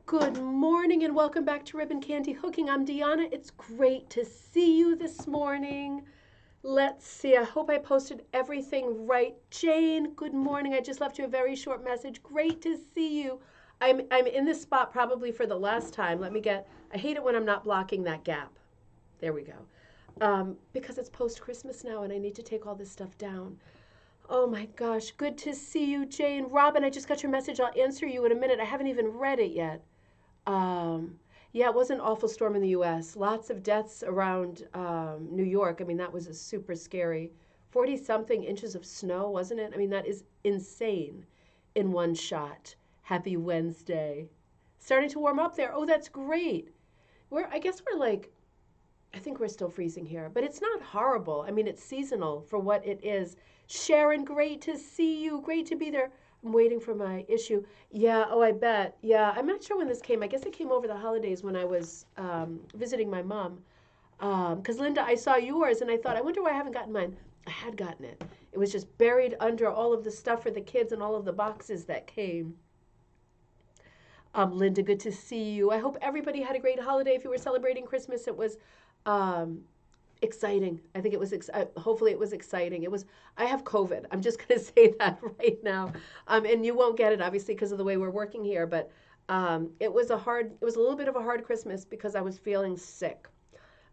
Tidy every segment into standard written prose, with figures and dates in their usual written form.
Good morning and welcome back to Ribbon Candy Hooking. I'm Deanna. It's great to see you this morning. Let's see. I hope I posted everything right. Jane, good morning. I just left you a very short message. Great to see you. I'm in this spot probably for the last time. I hate it when I'm not blocking that gap. There we go. Because it's post Christmas now and I need to take all this stuff down. Oh my gosh, good to see you, Jane. Robin, I just got your message. I'll answer you in a minute. I haven't even read it yet. Um, yeah, it was an awful storm in the U.S. Lots of deaths around New York. I mean, that was a super scary. 40 something inches of snow, wasn't it? I mean, that is insane in one shot. Happy Wednesday. Starting to warm up there. Oh, that's great. I guess we're like, I think we're still freezing here, but it's not horrible. I mean, it's seasonal for what it is. Sharon, great to see you. Great to be there. I'm waiting for my issue. Yeah, oh, I bet. Yeah, I'm not sure when this came. I guess it came over the holidays when I was visiting my mom. Because Linda, I saw yours and I thought, I wonder why I haven't gotten mine. I had gotten it. It was just buried under all of the stuff for the kids and all of the boxes that came. Linda, good to see you. I hope everybody had a great holiday. If you were celebrating Christmas, it was um, exciting. I think it was. Hopefully, it was exciting. It was. I have COVID. I'm just going to say that right now, and you won't get it obviously because of the way we're working here. But it was a hard. It was a little bit of a hard Christmas because I was feeling sick.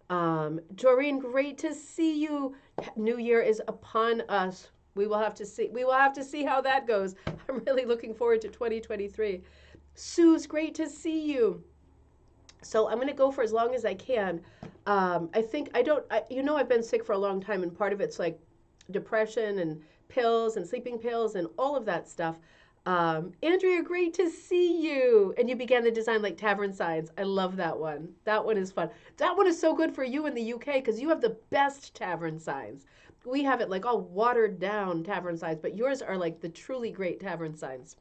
Doreen, great to see you. New Year is upon us. We will have to see. We will have to see how that goes. I'm really looking forward to 2023. Sue's great to see you. So I'm going to go for as long as I can. I think I don't, I've been sick for a long time, and part of it's like depression and pills and sleeping pills and all of that stuff. Andrea, great to see you. And you began the design like tavern signs. I love that one. That one is fun. That one is so good for you in the UK because you have the best tavern signs. We have it like all watered down tavern signs, but yours are like the truly great tavern signs.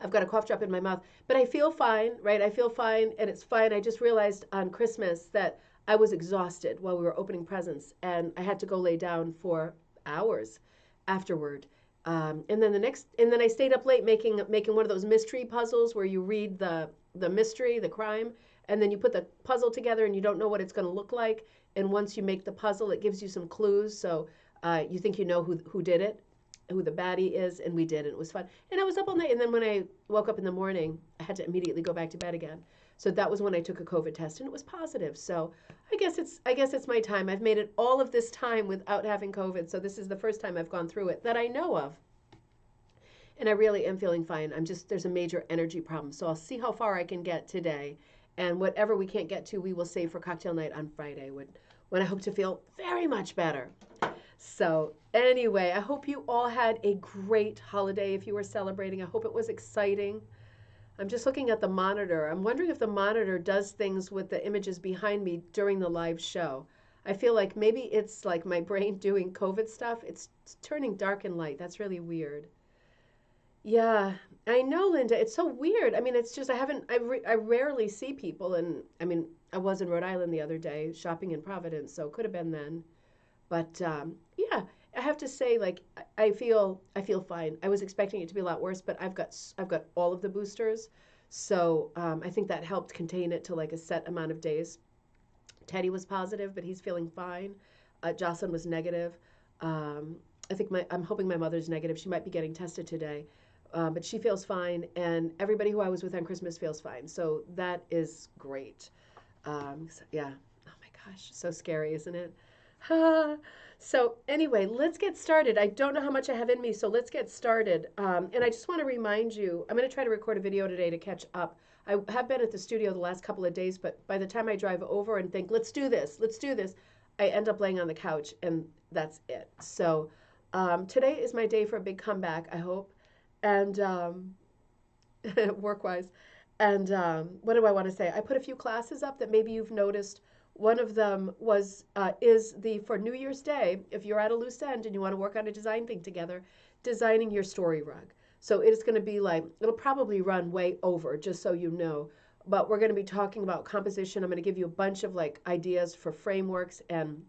I've got a cough drop in my mouth, but I feel fine, right? I feel fine and it's fine. I just realized on Christmas that I was exhausted while we were opening presents and I had to go lay down for hours afterward. And then I stayed up late making one of those mystery puzzles where you read the mystery, the crime, and then you put the puzzle together and you don't know what it's going to look like. And once you make the puzzle, it gives you some clues, so you think you know who did it, who the baddie is, and we did, and it was fun. And I was up all night, and then when I woke up in the morning, I had to immediately go back to bed again. So that was when I took a COVID test, and it was positive. So I guess it's my time. I've made it all of this time without having COVID, so this is the first time I've gone through it that I know of. And I really am feeling fine. There's a major energy problem, so I'll see how far I can get today, and whatever we can't get to, we will save for cocktail night on Friday when I hope to feel very much better. So, anyway, I hope you all had a great holiday if you were celebrating. I hope it was exciting. I'm just looking at the monitor. I'm wondering if the monitor does things with the images behind me during the live show. I feel like maybe it's like my brain doing COVID stuff. It's turning dark and light. That's really weird. Yeah, I know, Linda. It's so weird. I mean, it's just I rarely see people, and I mean, I was in Rhode Island the other day shopping in Providence, so it could have been then. But yeah, I have to say, like, I feel fine. I was expecting it to be a lot worse, but I've got all of the boosters, so I think that helped contain it to like a set amount of days. Teddy was positive, but he's feeling fine. Jocelyn was negative. Um, I'm hoping my mother's negative. She might be getting tested today, but she feels fine, and everybody who I was with on Christmas feels fine. So that is great. Yeah. Oh my gosh, so scary, isn't it? So anyway, let's get started. I don't know how much I have in me, so let's get started. And I just want to remind you, I'm going to try to record a video today to catch up. I have been at the studio the last couple of days, but by the time I drive over and think, let's do this, I end up laying on the couch, and that's it. So today is my day for a big comeback, I hope, and work-wise. And what do I want to say? I put a few classes up that maybe you've noticed. One of them is the for New Year's Day. If you're at a loose end and you want to work on a design thing together, designing your story rug. So it is going to be like it'll probably run way over, just so you know. But we're going to be talking about composition. I'm going to give you a bunch of like ideas for frameworks and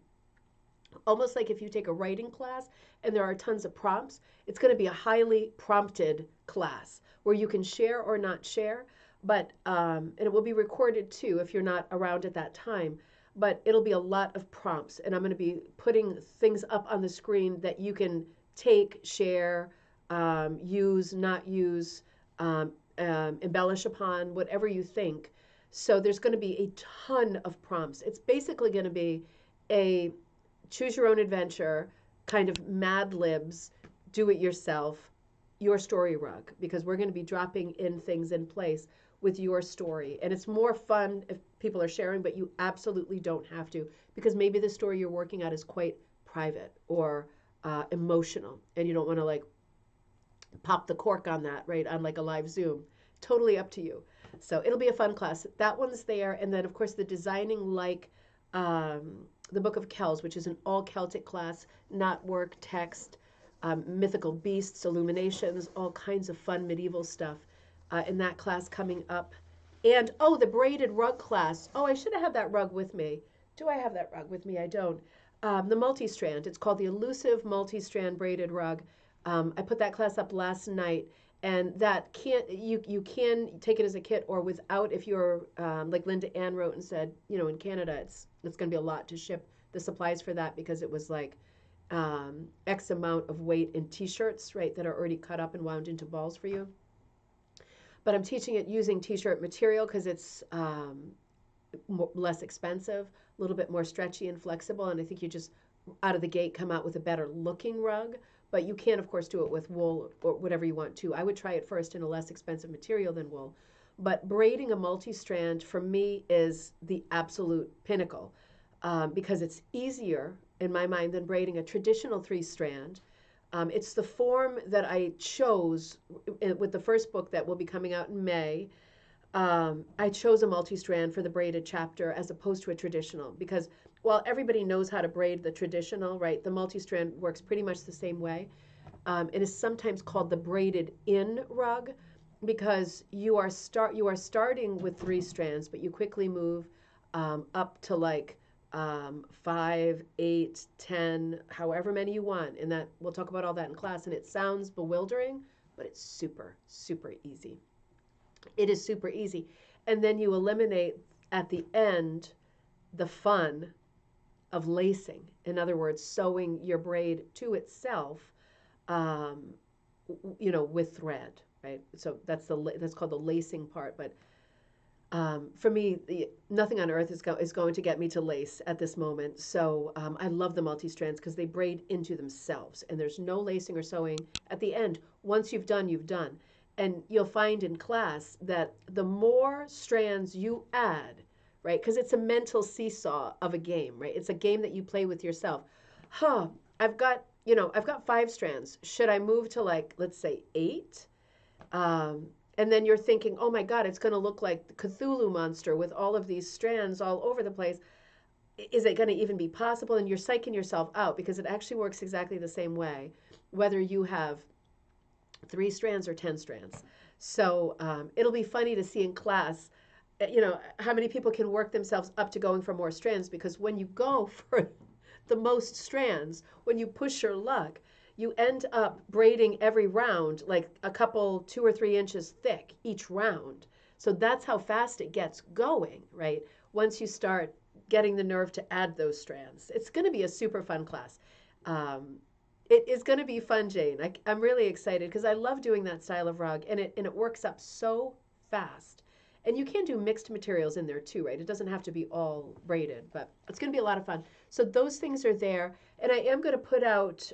almost like if you take a writing class and there are tons of prompts, it's going to be a highly prompted class where you can share or not share. But and it will be recorded too if you're not around at that time. But it'll be a lot of prompts, and I'm going to be putting things up on the screen that you can take, share, use, not use, embellish upon, whatever you think. So there's going to be a ton of prompts. It's basically going to be a choose your own adventure, kind of Mad Libs, do it yourself, your story rug, because we're going to be dropping in things in place with your story. And it's more fun if people are sharing, but you absolutely don't have to, because maybe the story you're working at is quite private or emotional, and you don't want to like pop the cork on that, right, on like a live Zoom. Totally up to you. So it'll be a fun class. That one's there. And then, of course, the designing like the Book of Kells, which is an all Celtic class, not work, text, mythical beasts, illuminations, all kinds of fun medieval stuff in that class coming up. And oh, the braided rug class. Oh, I should have had that rug with me. Do I have that rug with me? I don't. The multi-strand. It's called the Elusive Multi-Strand Braided Rug. I put that class up last night, and that you can take it as a kit or without if you're like Linda Ann wrote and said, you know, in Canada it's going to be a lot to ship the supplies for that because it was like X amount of weight in T-shirts, right, that are already cut up and wound into balls for you. But I'm teaching it using T-shirt material because it's less expensive, a little bit more stretchy and flexible, and I think you just out of the gate come out with a better looking rug. But you can, of course, do it with wool or whatever you want to. I would try it first in a less expensive material than wool. But braiding a multi-strand for me is the absolute pinnacle because it's easier in my mind than braiding a traditional three-strand. It's the form that I chose with the first book that will be coming out in May. I chose a multi-strand for the braided chapter as opposed to a traditional because while everybody knows how to braid the traditional, right, the multi-strand works pretty much the same way. It is sometimes called the braided in rug because you are starting with three strands, but you quickly move up to like 5, 8, 10, however many you want. And that we'll talk about all that in class. And it sounds bewildering, but it's super, super easy. It is super easy. And then you eliminate at the end the fun of lacing. In other words, sewing your braid to itself, um, with thread, right? So that's called the lacing part. But for me, nothing on earth is going to get me to lace at this moment. So I love the multi-strands because they braid into themselves, and there's no lacing or sewing at the end. Once you've done, you've done. And you'll find in class that the more strands you add, right? Because it's a mental seesaw of a game, right? It's a game that you play with yourself. Huh, I've got 5 strands. Should I move to like, let's say 8? And then you're thinking, oh my God, it's going to look like the Cthulhu monster with all of these strands all over the place. Is it going to even be possible? And you're psyching yourself out because it actually works exactly the same way, whether you have 3 strands or 10 strands. So it'll be funny to see in class, how many people can work themselves up to going for more strands because when you go for the most strands, when you push your luck, you end up braiding every round like a couple, 2 or 3 inches thick each round. So that's how fast it gets going, right? Once you start getting the nerve to add those strands. It's going to be a super fun class. It is going to be fun, Jane. I'm really excited because I love doing that style of rug, and it works up so fast. And you can do mixed materials in there too, right? It doesn't have to be all braided, but it's going to be a lot of fun. So those things are there, and I am going to put out.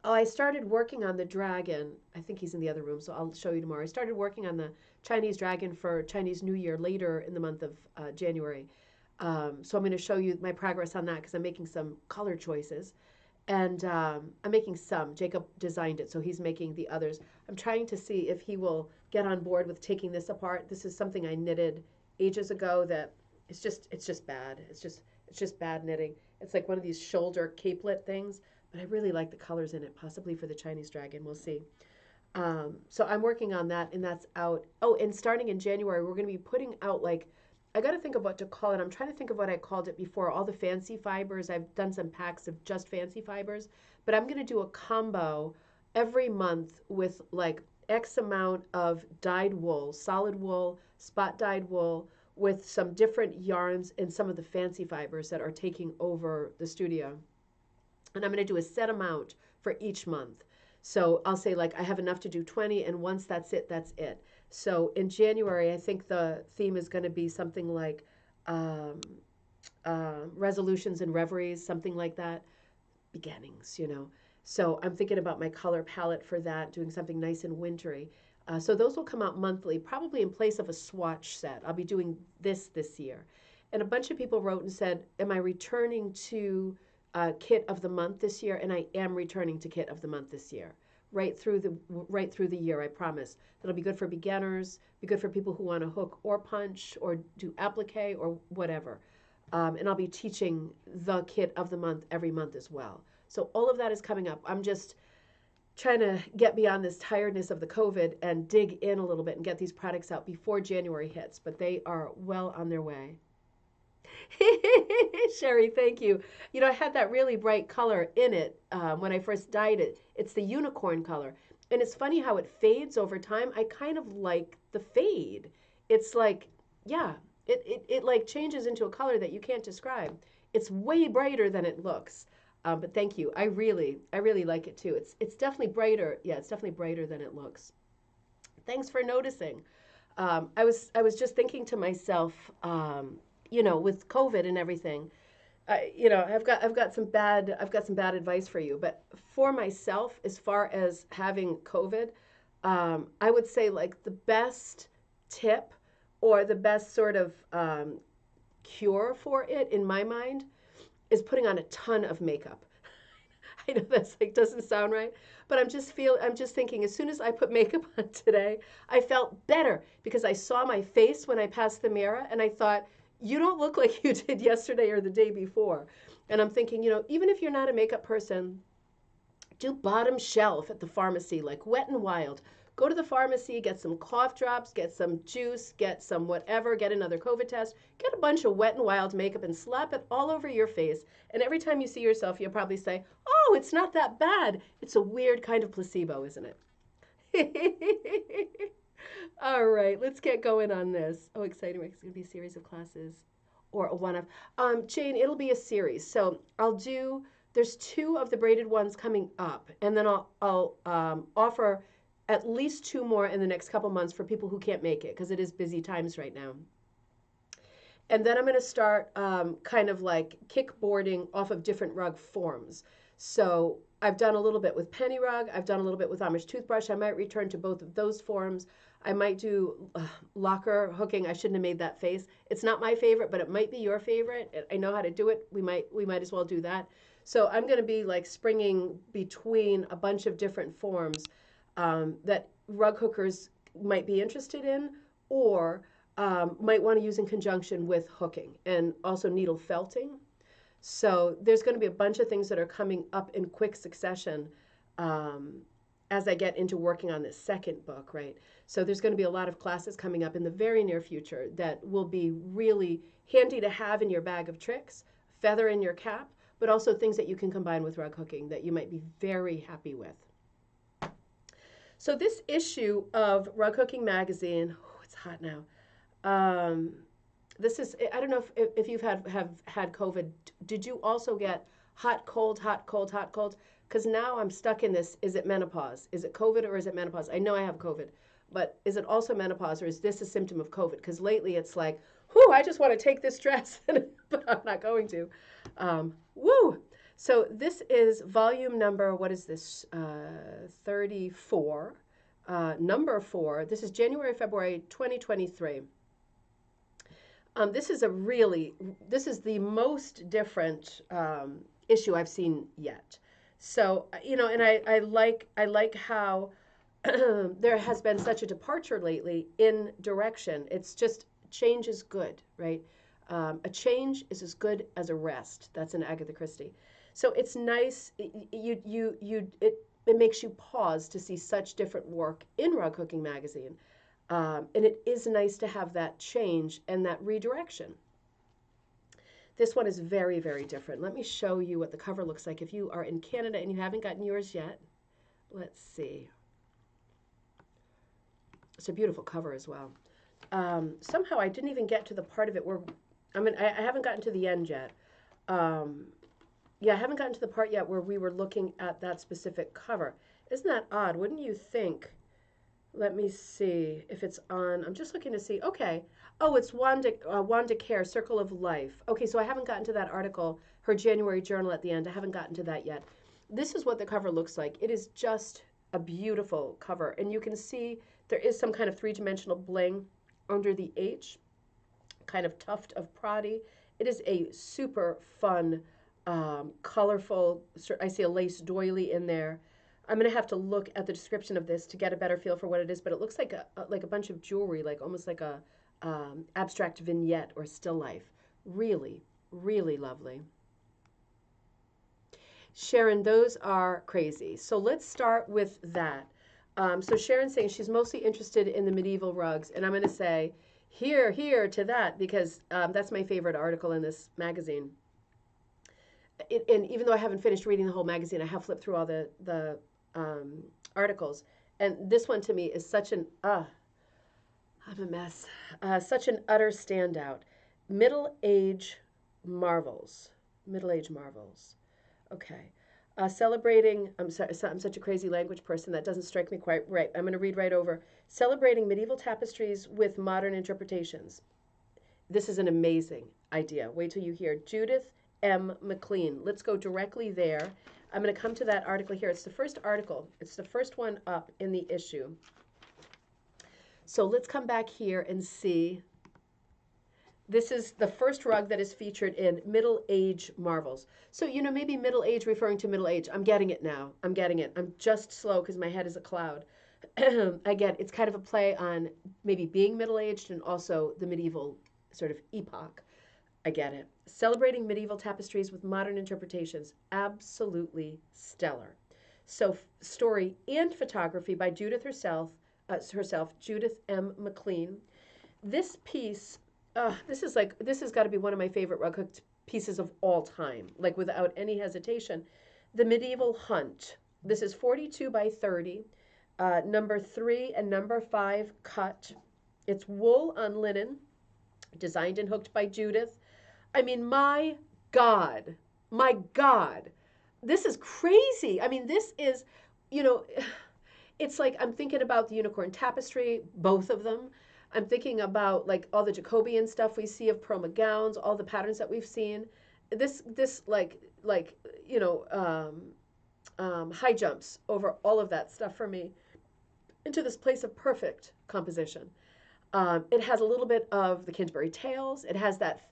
I started working on the dragon. I think he's in the other room, so I'll show you tomorrow. I started working on the Chinese dragon for Chinese New Year later in the month of January. So I'm going to show you my progress on that because I'm making some color choices. And I'm making some. Jacob designed it, so he's making the others. I'm trying to see if he will get on board with taking this apart. This is something I knitted ages ago that it's just bad. It's just bad knitting. It's like one of these shoulder capelet things, but I really like the colors in it, possibly for the Chinese dragon. We'll see. So I'm working on that, and that's out. Oh, and starting in January, we're going to be putting out like I got to think of what to call it. I'm trying to think of what I called it before. All the fancy fibers. I've done some packs of just fancy fibers, but I'm going to do a combo every month with like X amount of dyed wool, solid wool, spot dyed wool, with some different yarns and some of the fancy fibers that are taking over the studio. And I'm going to do a set amount for each month. So I'll say, like, I have enough to do 20, and once that's it, that's it. So in January, I think the theme is going to be something like um, resolutions and reveries, something like that. Beginnings, you know. So I'm thinking about my color palette for that, doing something nice and wintry. So those will come out monthly, probably in place of a swatch set. I'll be doing this year. And a bunch of people wrote and said, am I returning to kit of the month this year? And I am returning to kit of the month this year. Right through the year, I promise. That'll be good for beginners, be good for people who want to hook or punch or do applique or whatever. And I'll be teaching the kit of the month every month as well. So all of that is coming up. I'm just trying to get beyond this tiredness of the COVID and dig in a little bit and get these products out before January hits, but they are well on their way. Sherry, thank you. You know, I had that really bright color in it when I first dyed it. It's the unicorn color. And it's funny how it fades over time. I kind of like the fade. It's like, yeah, it like changes into a color that you can't describe. It's way brighter than it looks. But thank you. I really like it too. It's definitely brighter. Yeah, it's definitely brighter than it looks. Thanks for noticing. I was just thinking to myself, you know, with COVID and everything, you know, I've got some bad advice for you. But for myself, as far as having COVID, I would say like the best tip or the best sort of cure for it in my mind is putting on a ton of makeup. I know that's like doesn't sound right, but I'm just thinking as soon as I put makeup on today, I felt better because I saw my face when I passed the mirror and I thought, you don't look like you did yesterday or the day before. And I'm thinking, you know, even if you're not a makeup person, do bottom shelf at the pharmacy, like Wet and Wild. Go to the pharmacy, get some cough drops, get some juice, get some whatever, get another COVID test, get a bunch of Wet and Wild makeup and slap it all over your face. And every time you see yourself, you'll probably say, oh, it's not that bad. It's a weird kind of placebo, isn't it? All right, let's get going on this. Oh, exciting. It's going to be a series of classes or a one of. Jane, it'll be a series. So there's two of the braided ones coming up, and then I'll offer at least two more in the next couple months for people who can't make it because it is busy times right now. And then I'm going to start kind of like kickboarding off of different rug forms. So I've done a little bit with penny rug. I've done a little bit with Amish toothbrush. I might return to both of those forms. I might do locker hooking. I shouldn't have made that face. It's not my favorite, but it might be your favorite. I know how to do it. We might as well do that. So I'm going to be like springing between a bunch of different forms that rug hookers might be interested in or might want to use in conjunction with hooking and also needle felting. So there's going to be a bunch of things that are coming up in quick succession as I get into working on this second book, right? So there's going to be a lot of classes coming up in the very near future that will be really handy to have in your bag of tricks, feather in your cap, but also things that you can combine with rug hooking that you might be very happy with. So this issue of Rug Hooking Magazine, oh, it's hot now. This is, I don't know if you've have had COVID. Did you also get hot, cold, hot, cold, hot, cold? Because now I'm stuck in this, is it menopause? Is it COVID or is it menopause? I know I have COVID, but is it also menopause or is this a symptom of COVID? Because lately it's like, whoo, I just want to take this dress, but I'm not going to. Woo! So this is volume number, what is this, 34, number 4. This is January, February 2023. This is the most different issue I've seen yet. So, you know, and I like how there has been such a departure lately in direction. It's just change is good, right? A change is as good as a rest. That's in Agatha Christie. So it's nice. It makes you pause to see such different work in Rug Hooking Magazine. And it is nice to have that change and that redirection. This one is very, very different. Let me show you what the cover looks like. If you are in Canada and you haven't gotten yours yet, let's see. It's a beautiful cover as well. Somehow I didn't even get to the part of it where, I haven't gotten to the end yet. Um, yeah, I haven't gotten to the part yet where we were looking at that specific cover. Isn't that odd? Wouldn't you think? Let me see if it's on. I'm just looking to see. Okay. Oh, it's Wanda Care, Circle of Life. Okay, so I haven't gotten to that article, her January journal at the end. I haven't gotten to that yet. This is what the cover looks like. It is just a beautiful cover. And you can see there is some kind of three-dimensional bling under the H, kind of tuft of Pradi. It is a super fun, colorful, I see a lace doily in there. I'm gonna have to look at the description of this to get a better feel for what it is, but it looks like a bunch of jewelry, like almost like a abstract vignette or still life. Really, really lovely. Sharon, those are crazy. So let's start with that. So Sharon's saying she's mostly interested in the medieval rugs, and I'm going to say here to that because that's my favorite article in this magazine. And even though I haven't finished reading the whole magazine, I have flipped through all the articles, and this one to me is such an I'm a mess, such an utter standout. Middle age marvels, middle age marvels. Okay. Celebrating, I'm sorry, I'm such a crazy language person that doesn't strike me quite right. I'm going to read right over. Celebrating medieval tapestries with modern interpretations. This is an amazing idea. Wait till you hear Judith M. McLean. Let's go directly there. I'm going to come to that article here. It's the first article, it's the first one up in the issue. So let's come back here and see. This is the first rug that is featured in Middle Age Marvels. So, maybe middle age referring to middle age. I'm getting it now. I'm getting it. I'm just slow because my head is a cloud. I get it's kind of a play on maybe being middle aged and also the medieval sort of epoch. I get it. Celebrating medieval tapestries with modern interpretations. Absolutely stellar. So, story and photography by Judith herself, Judith M. McLean. This piece this has got to be one of my favorite rug hooked pieces of all time, like without any hesitation. The Medieval Hunt. This is 42 by 30, number 3 and number 5 cut. It's wool on linen, designed and hooked by Judith. I mean, my God, this is crazy. I mean, this is, you know, it's like I'm thinking about the unicorn tapestry, both of them. I'm thinking about like all the Jacobean stuff we see of Proma gowns, all the patterns that we've seen. This high jumps over all of that stuff for me into this place of perfect composition. It has a little bit of the Canterbury Tales. It has that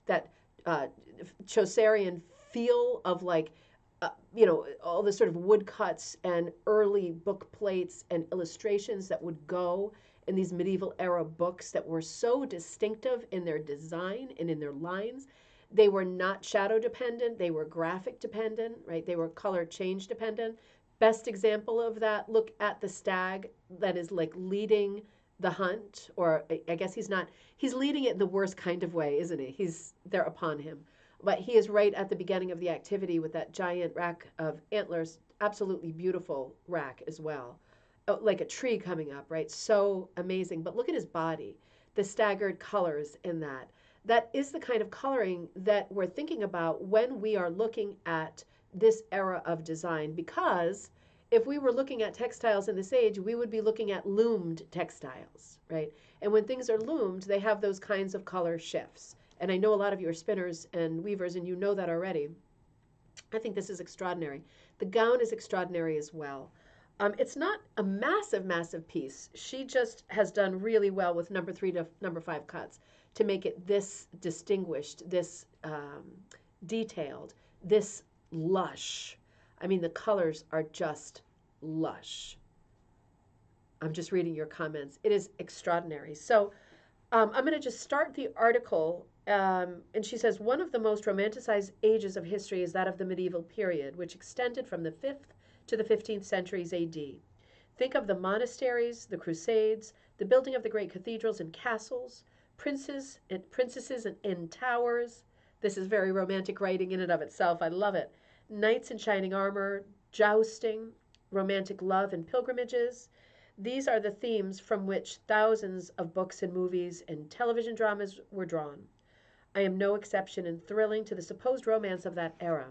Chaucerian feel of like all the sort of woodcuts and early book plates and illustrations that would go in these medieval era books that were so distinctive in their design and in their lines. They were not shadow dependent, they were graphic dependent, right? They were color change dependent. Best example of that, look at the stag that is like leading the hunt, or I guess he's leading it in the worst kind of way, isn't he? They're upon him. But he is right at the beginning of the activity with that giant rack of antlers, absolutely beautiful rack as well. Like a tree coming up, right? So amazing. But look at his body, the staggered colors in that. That is the kind of coloring that we're thinking about when we are looking at this era of design. Because if we were looking at textiles in this age, we would be looking at loomed textiles, right? And when things are loomed, they have those kinds of color shifts. And I know a lot of you are spinners and weavers, and you know that already. I think this is extraordinary. The gown is extraordinary as well. It's not a massive piece. She just has done really well with number 3 to number 5 cuts to make it this distinguished, this detailed, this lush. I mean, the colors are just lush. I'm just reading your comments. It is extraordinary. So I'm going to just start the article. And she says, one of the most romanticized ages of history is that of the medieval period, which extended from the 5th to the 15th centuries AD. Think of the monasteries, the crusades, the building of the great cathedrals and castles, princes and princesses in towers. This is very romantic writing in and of itself. I love it. Knights in shining armor, jousting, romantic love and pilgrimages. These are the themes from which thousands of books and movies and television dramas were drawn. I am no exception in thrilling to the supposed romance of that era.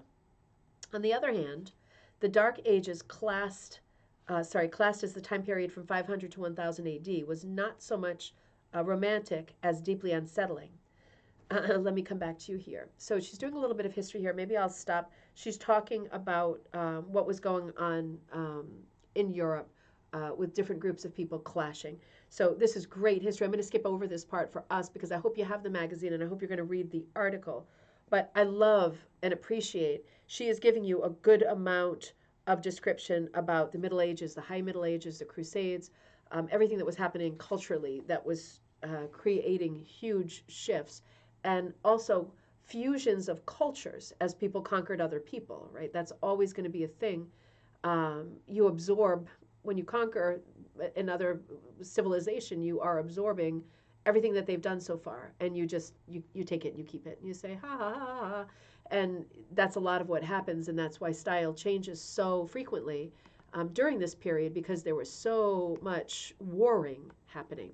On the other hand, the Dark Ages classed as the time period from 500 to 1000 AD, was not so much romantic as deeply unsettling. Let me come back to you here. So she's doing a little bit of history here. Maybe I'll stop. She's talking about what was going on in Europe with different groups of people clashing. So this is great history. I'm going to skip over this part for us because I hope you have the magazine and I hope you're going to read the article. But I love and appreciate she is giving you a good amount of description about the Middle Ages, the High Middle Ages, the Crusades, everything that was happening culturally that was creating huge shifts, and also fusions of cultures as people conquered other people, right? That's always going to be a thing. You absorb, when you conquer another civilization, you are absorbing everything that they've done so far, and you take it and you keep it and you say ha ha ha ha, and that's a lot of what happens, and that's why style changes so frequently during this period, because there was so much warring happening.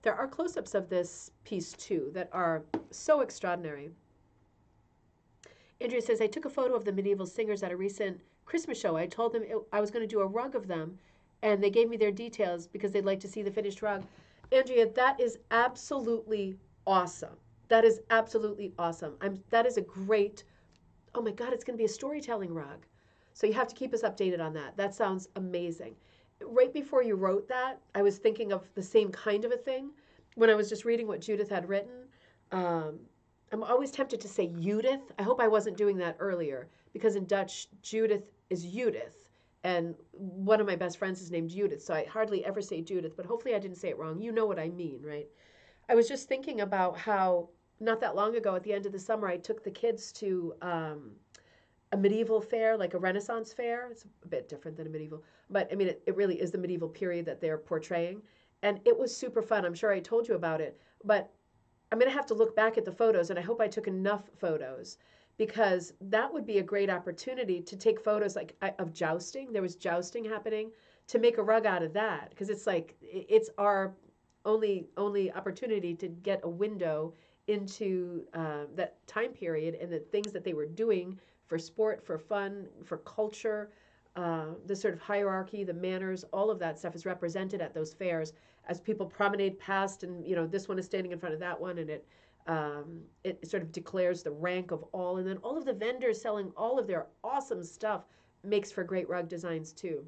There are close-ups of this piece too that are so extraordinary. Andrea says, I took a photo of the medieval singers at a recent Christmas show. I told them I was going to do a rug of them, and they gave me their details because they'd like to see the finished rug. Andrea, that is absolutely awesome. That is absolutely awesome. That is a great, oh my God, it's going to be a storytelling rug. So you have to keep us updated on that. That sounds amazing. Right before you wrote that, I was thinking of the same kind of a thing when I was just reading what Judith had written. Um, I'm always tempted to say Judith. I hope I wasn't doing that earlier, because in Dutch, Judith is Judith. And one of my best friends is named Judith, so I hardly ever say Judith, but hopefully I didn't say it wrong. You know what I mean, right? I was just thinking about how not that long ago at the end of the summer, I took the kids to a medieval fair, like a Renaissance fair. It's a bit different than a medieval, but I mean, it really is the medieval period that they're portraying. And it was super fun. I'm sure I told you about it, but I'm going to have to look back at the photos, and I hope I took enough photos, because that would be a great opportunity to take photos like of jousting. There was jousting happening, to make a rug out of that, because it's like it's our only opportunity to get a window into that time period and the things that they were doing for sport, for fun, for culture. The sort of hierarchy, the manners, all of that stuff is represented at those fairs as people promenade past, and this one is standing in front of that one, and it sort of declares the rank of all, and then all of the vendors selling all of their awesome stuff makes for great rug designs too.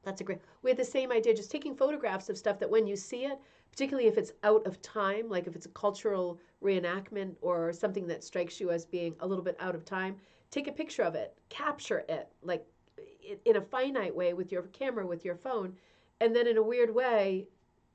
That's a great. We had the same idea, just taking photographs of stuff that when you see it, particularly if it's out of time, like if it's a cultural reenactment or something that strikes you as being a little bit out of time, take a picture of it, capture it, like in a finite way with your camera, with your phone, and then in a weird way,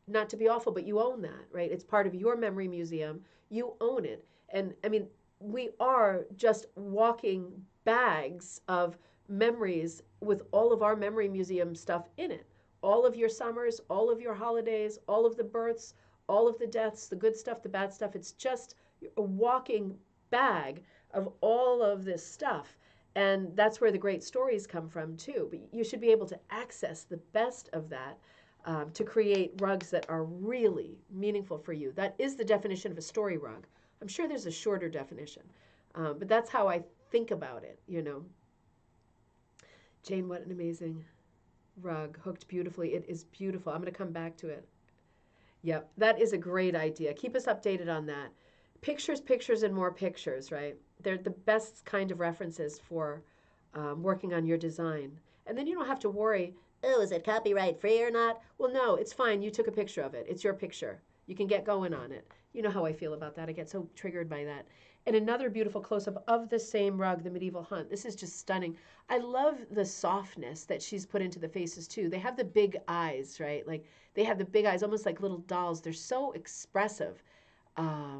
not to be awful, but you own that, right? It's part of your memory museum. You own it. And I mean, we are just walking bags of memories with all of our memory museum stuff in it. All of your summers, all of your holidays, all of the births, all of the deaths, the good stuff, the bad stuff. It's just a walking bag of all of this stuff. And that's where the great stories come from too. But you should be able to access the best of that to create rugs that are really meaningful for you. That is the definition of a story rug. I'm sure there's a shorter definition, but that's how I think about it, Jane, what an amazing rug, hooked beautifully. It is beautiful. I'm going to come back to it. Yep, that is a great idea. Keep us updated on that. Pictures, pictures, and more pictures, right? They're the best kind of references for working on your design. And then you don't have to worry, oh, is it copyright free or not? Well, no, it's fine. You took a picture of it. It's your picture. You can get going on it. You know how I feel about that. I get so triggered by that. And another beautiful close-up of the same rug, the medieval hunt. This is just stunning. I love the softness that she's put into the faces, too. They have the big eyes, right? Like, they have the big eyes, almost like little dolls. They're so expressive. I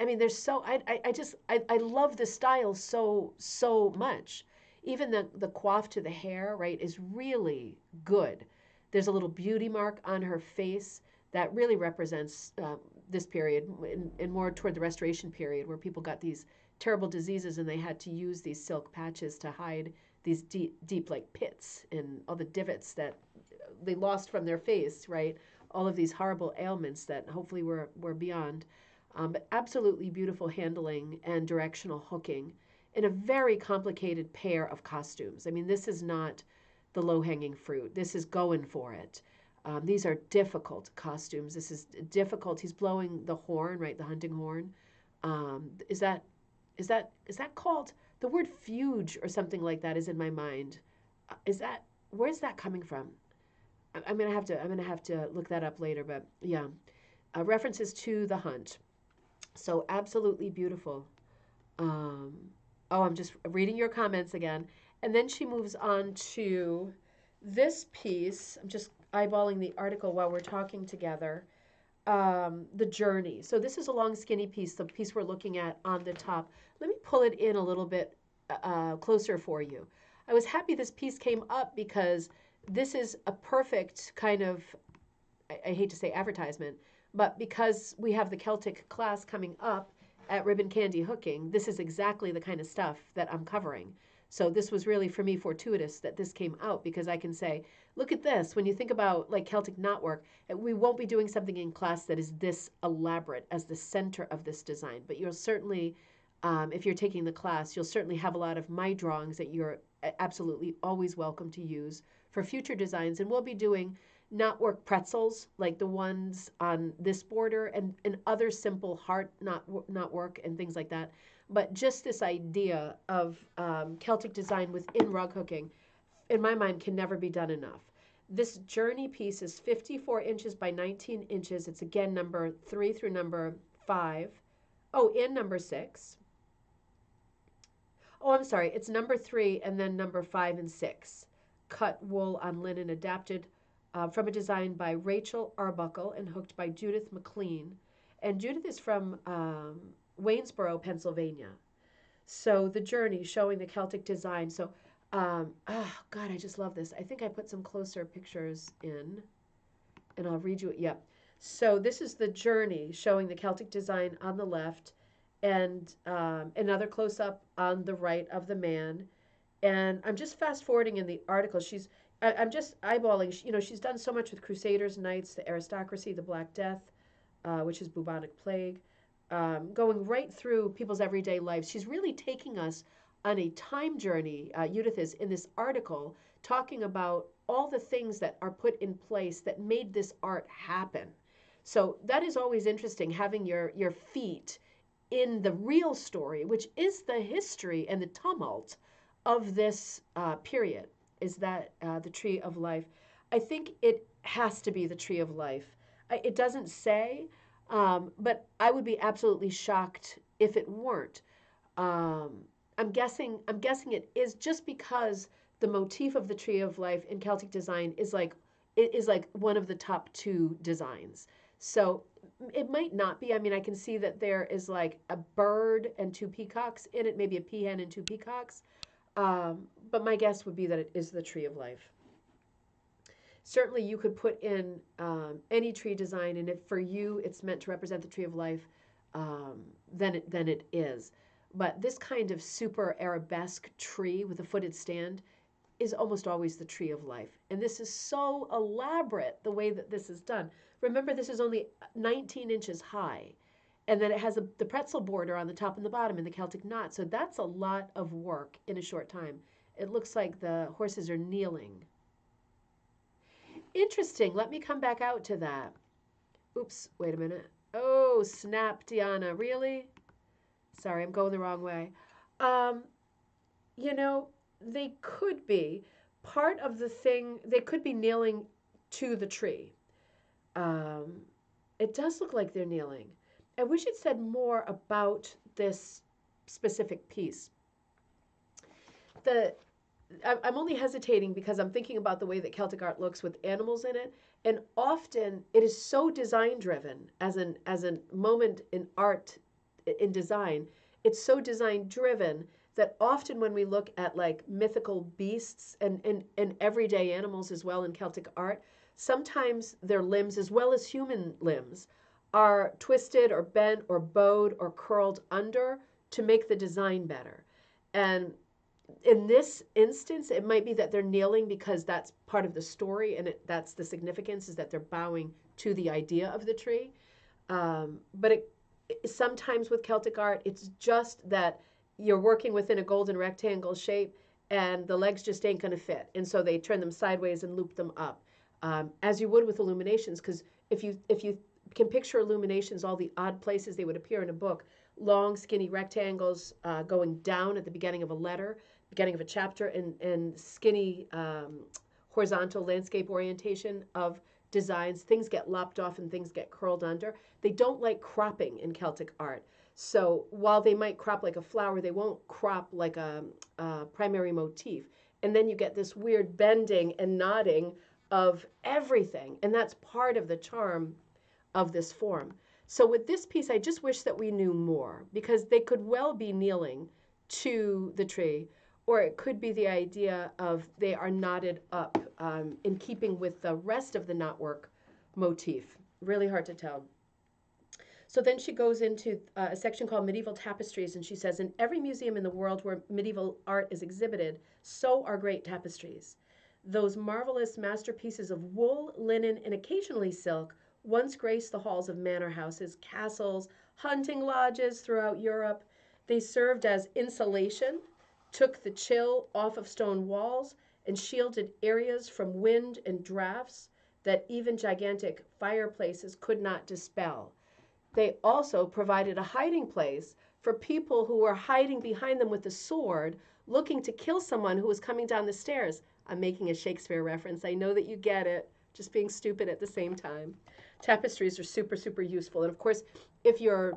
mean, they're so, I love the style so much. Even the coif to the hair, right, is really good. There's a little beauty mark on her face that really represents this period, and more toward the Restoration period, where people got these terrible diseases and they had to use these silk patches to hide these deep like pits and all the divots that they lost from their face, right? All of these horrible ailments that hopefully we're beyond. But absolutely beautiful handling and directional hooking in a very complicated pair of costumes. I mean, this is not the low hanging fruit. This is going for it. These are difficult costumes. This is difficult. He's blowing the horn, right? The hunting horn. Is that is that called the word fuge or something like that is in my mind. Is that where's that coming from? I'm gonna have to look that up later. But yeah, references to the hunt. So absolutely beautiful. Um, oh, I'm just reading your comments again. And then she moves on to this piece. I'm just eyeballing the article while we're talking together. The journey. So this is a long, skinny piece, the piece we're looking at on the top. Let me pull it in a little bit closer for you. I was happy this piece came up because this is a perfect kind of, I hate to say advertisement, but because we have the Celtic class coming up at Ribbon Candy Hooking, this is exactly the kind of stuff that I'm covering. So this was really for me fortuitous that this came out because I can say, look at this. When you think about like Celtic knotwork, we won't be doing something in class that is this elaborate as the center of this design, but you'll certainly, if you're taking the class, you'll certainly have a lot of my drawings that you're absolutely always welcome to use for future designs. And we'll be doing knotwork pretzels like the ones on this border and other simple heart knotwork and things like that. But just this idea of Celtic design within rug hooking, in my mind, can never be done enough. This journey piece is 54 inches by 19 inches. It's again number 3 through number 5. Oh, and number 6. Oh, I'm sorry. It's number 3 and then number 5 and 6. Cut wool on linen adapted from a design by Rachel Arbuckle and hooked by Judith McLean. And Judith is from Waynesboro, Pennsylvania. So the journey showing the Celtic design. So, oh God, I just love this. I think I put some closer pictures in, and I'll read you it. Yep. So this is the journey showing the Celtic design on the left, and another close up on the right of the man. And I'm just fast forwarding in the article. I'm just eyeballing. You know, she's done so much with Crusaders, Knights, the aristocracy, the Black Death, which is bubonic plague, going right through people's everyday lives. She's really taking us on a time journey. Judith is in this article talking about all the things that are put in place that made this art happen. So that is always interesting, having your feet in the real story, which is the history and the tumult of this period. Is that the tree of life? I think it has to be the tree of life. It doesn't say, but I would be absolutely shocked if it weren't. I'm guessing it is just because the motif of the tree of life in Celtic design is like one of the top 2 designs. So it might not be. I mean, I can see that there is like a bird and 2 peacocks in it, maybe a peahen and 2 peacocks. But my guess would be that it is the tree of life. Certainly, you could put in any tree design, and if for you it's meant to represent the tree of life, then it is. But this kind of super arabesque tree with a footed stand is almost always the tree of life. And this is so elaborate the way that this is done. Remember, this is only 19 inches high. And then it has the pretzel border on the top and the bottom in the Celtic knot. So that's a lot of work in a short time. It looks like the horses are kneeling. Interesting. Let me come back out to that. Oops, wait a minute. Oh, snap, Deanna. Really? Sorry, I'm going the wrong way. You know, they could be part of the thing. They could be kneeling to the tree. It does look like they're kneeling. I wish it said more about this specific piece. I'm only hesitating because I'm thinking about the way that Celtic art looks with animals in it, and often it is so design driven as a moment in art, in design. It's so design driven that often when we look at like mythical beasts and everyday animals as well in Celtic art, sometimes their limbs as well as human limbs are twisted or bent or bowed or curled under to make the design better. And In this instance, it might be that they're kneeling because that's part of the story, and that's the significance is that they're bowing to the idea of the tree. But sometimes with Celtic art, it's just that you're working within a golden rectangle shape, and the legs just ain't going to fit, and so they turn them sideways and loop them up, as you would with illuminations. Because if you can picture illuminations, all the odd places they would appear in a book, long skinny rectangles going down at the beginning of a letter, beginning of a chapter, and skinny horizontal landscape orientation of designs. Things get lopped off and things get curled under. They don't like cropping in Celtic art. So while they might crop like a flower, they won't crop like a primary motif. And then you get this weird bending and nodding of everything. And that's part of the charm of this form. So with this piece, I just wish that we knew more, because they could well be kneeling to the tree, or it could be the idea of they are knotted up in keeping with the rest of the knotwork motif. Really hard to tell. So then she goes into a section called Medieval Tapestries, and she says, in every museum in the world where medieval art is exhibited, so are great tapestries. Those marvelous masterpieces of wool, linen, and occasionally silk once graced the halls of manor houses, castles, hunting lodges throughout Europe. They served as insulation, took the chill off of stone walls, and shielded areas from wind and drafts that even gigantic fireplaces could not dispel. They also provided a hiding place for people who were hiding behind them with a sword, looking to kill someone who was coming down the stairs. I'm making a Shakespeare reference. I know that you get it, just being stupid at the same time. Tapestries are super, super useful. And of course, if you're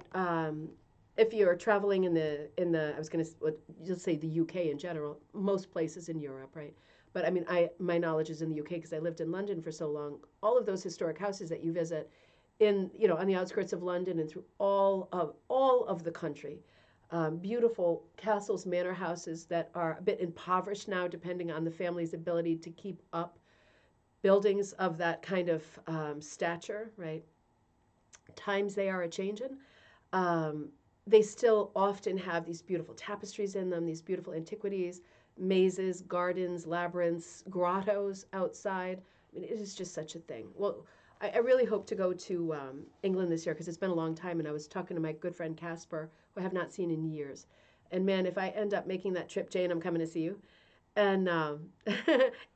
traveling in the I was going to just say the UK in general, most places in Europe, right? But I mean, my knowledge is in the UK because I lived in London for so long. All of those historic houses that you visit in, on the outskirts of London and through all of the country, beautiful castles, manor houses that are a bit impoverished now, depending on the family's ability to keep up buildings of that kind of stature, right? Times they are a changing. They still often have these beautiful tapestries in them, these beautiful antiquities, mazes, gardens, labyrinths, grottos outside. I mean, it is just such a thing. Well, I really hope to go to England this year because it's been a long time, and I was talking to my good friend Casper, who I have not seen in years. And man, if I end up making that trip, Jane, I'm coming to see you. And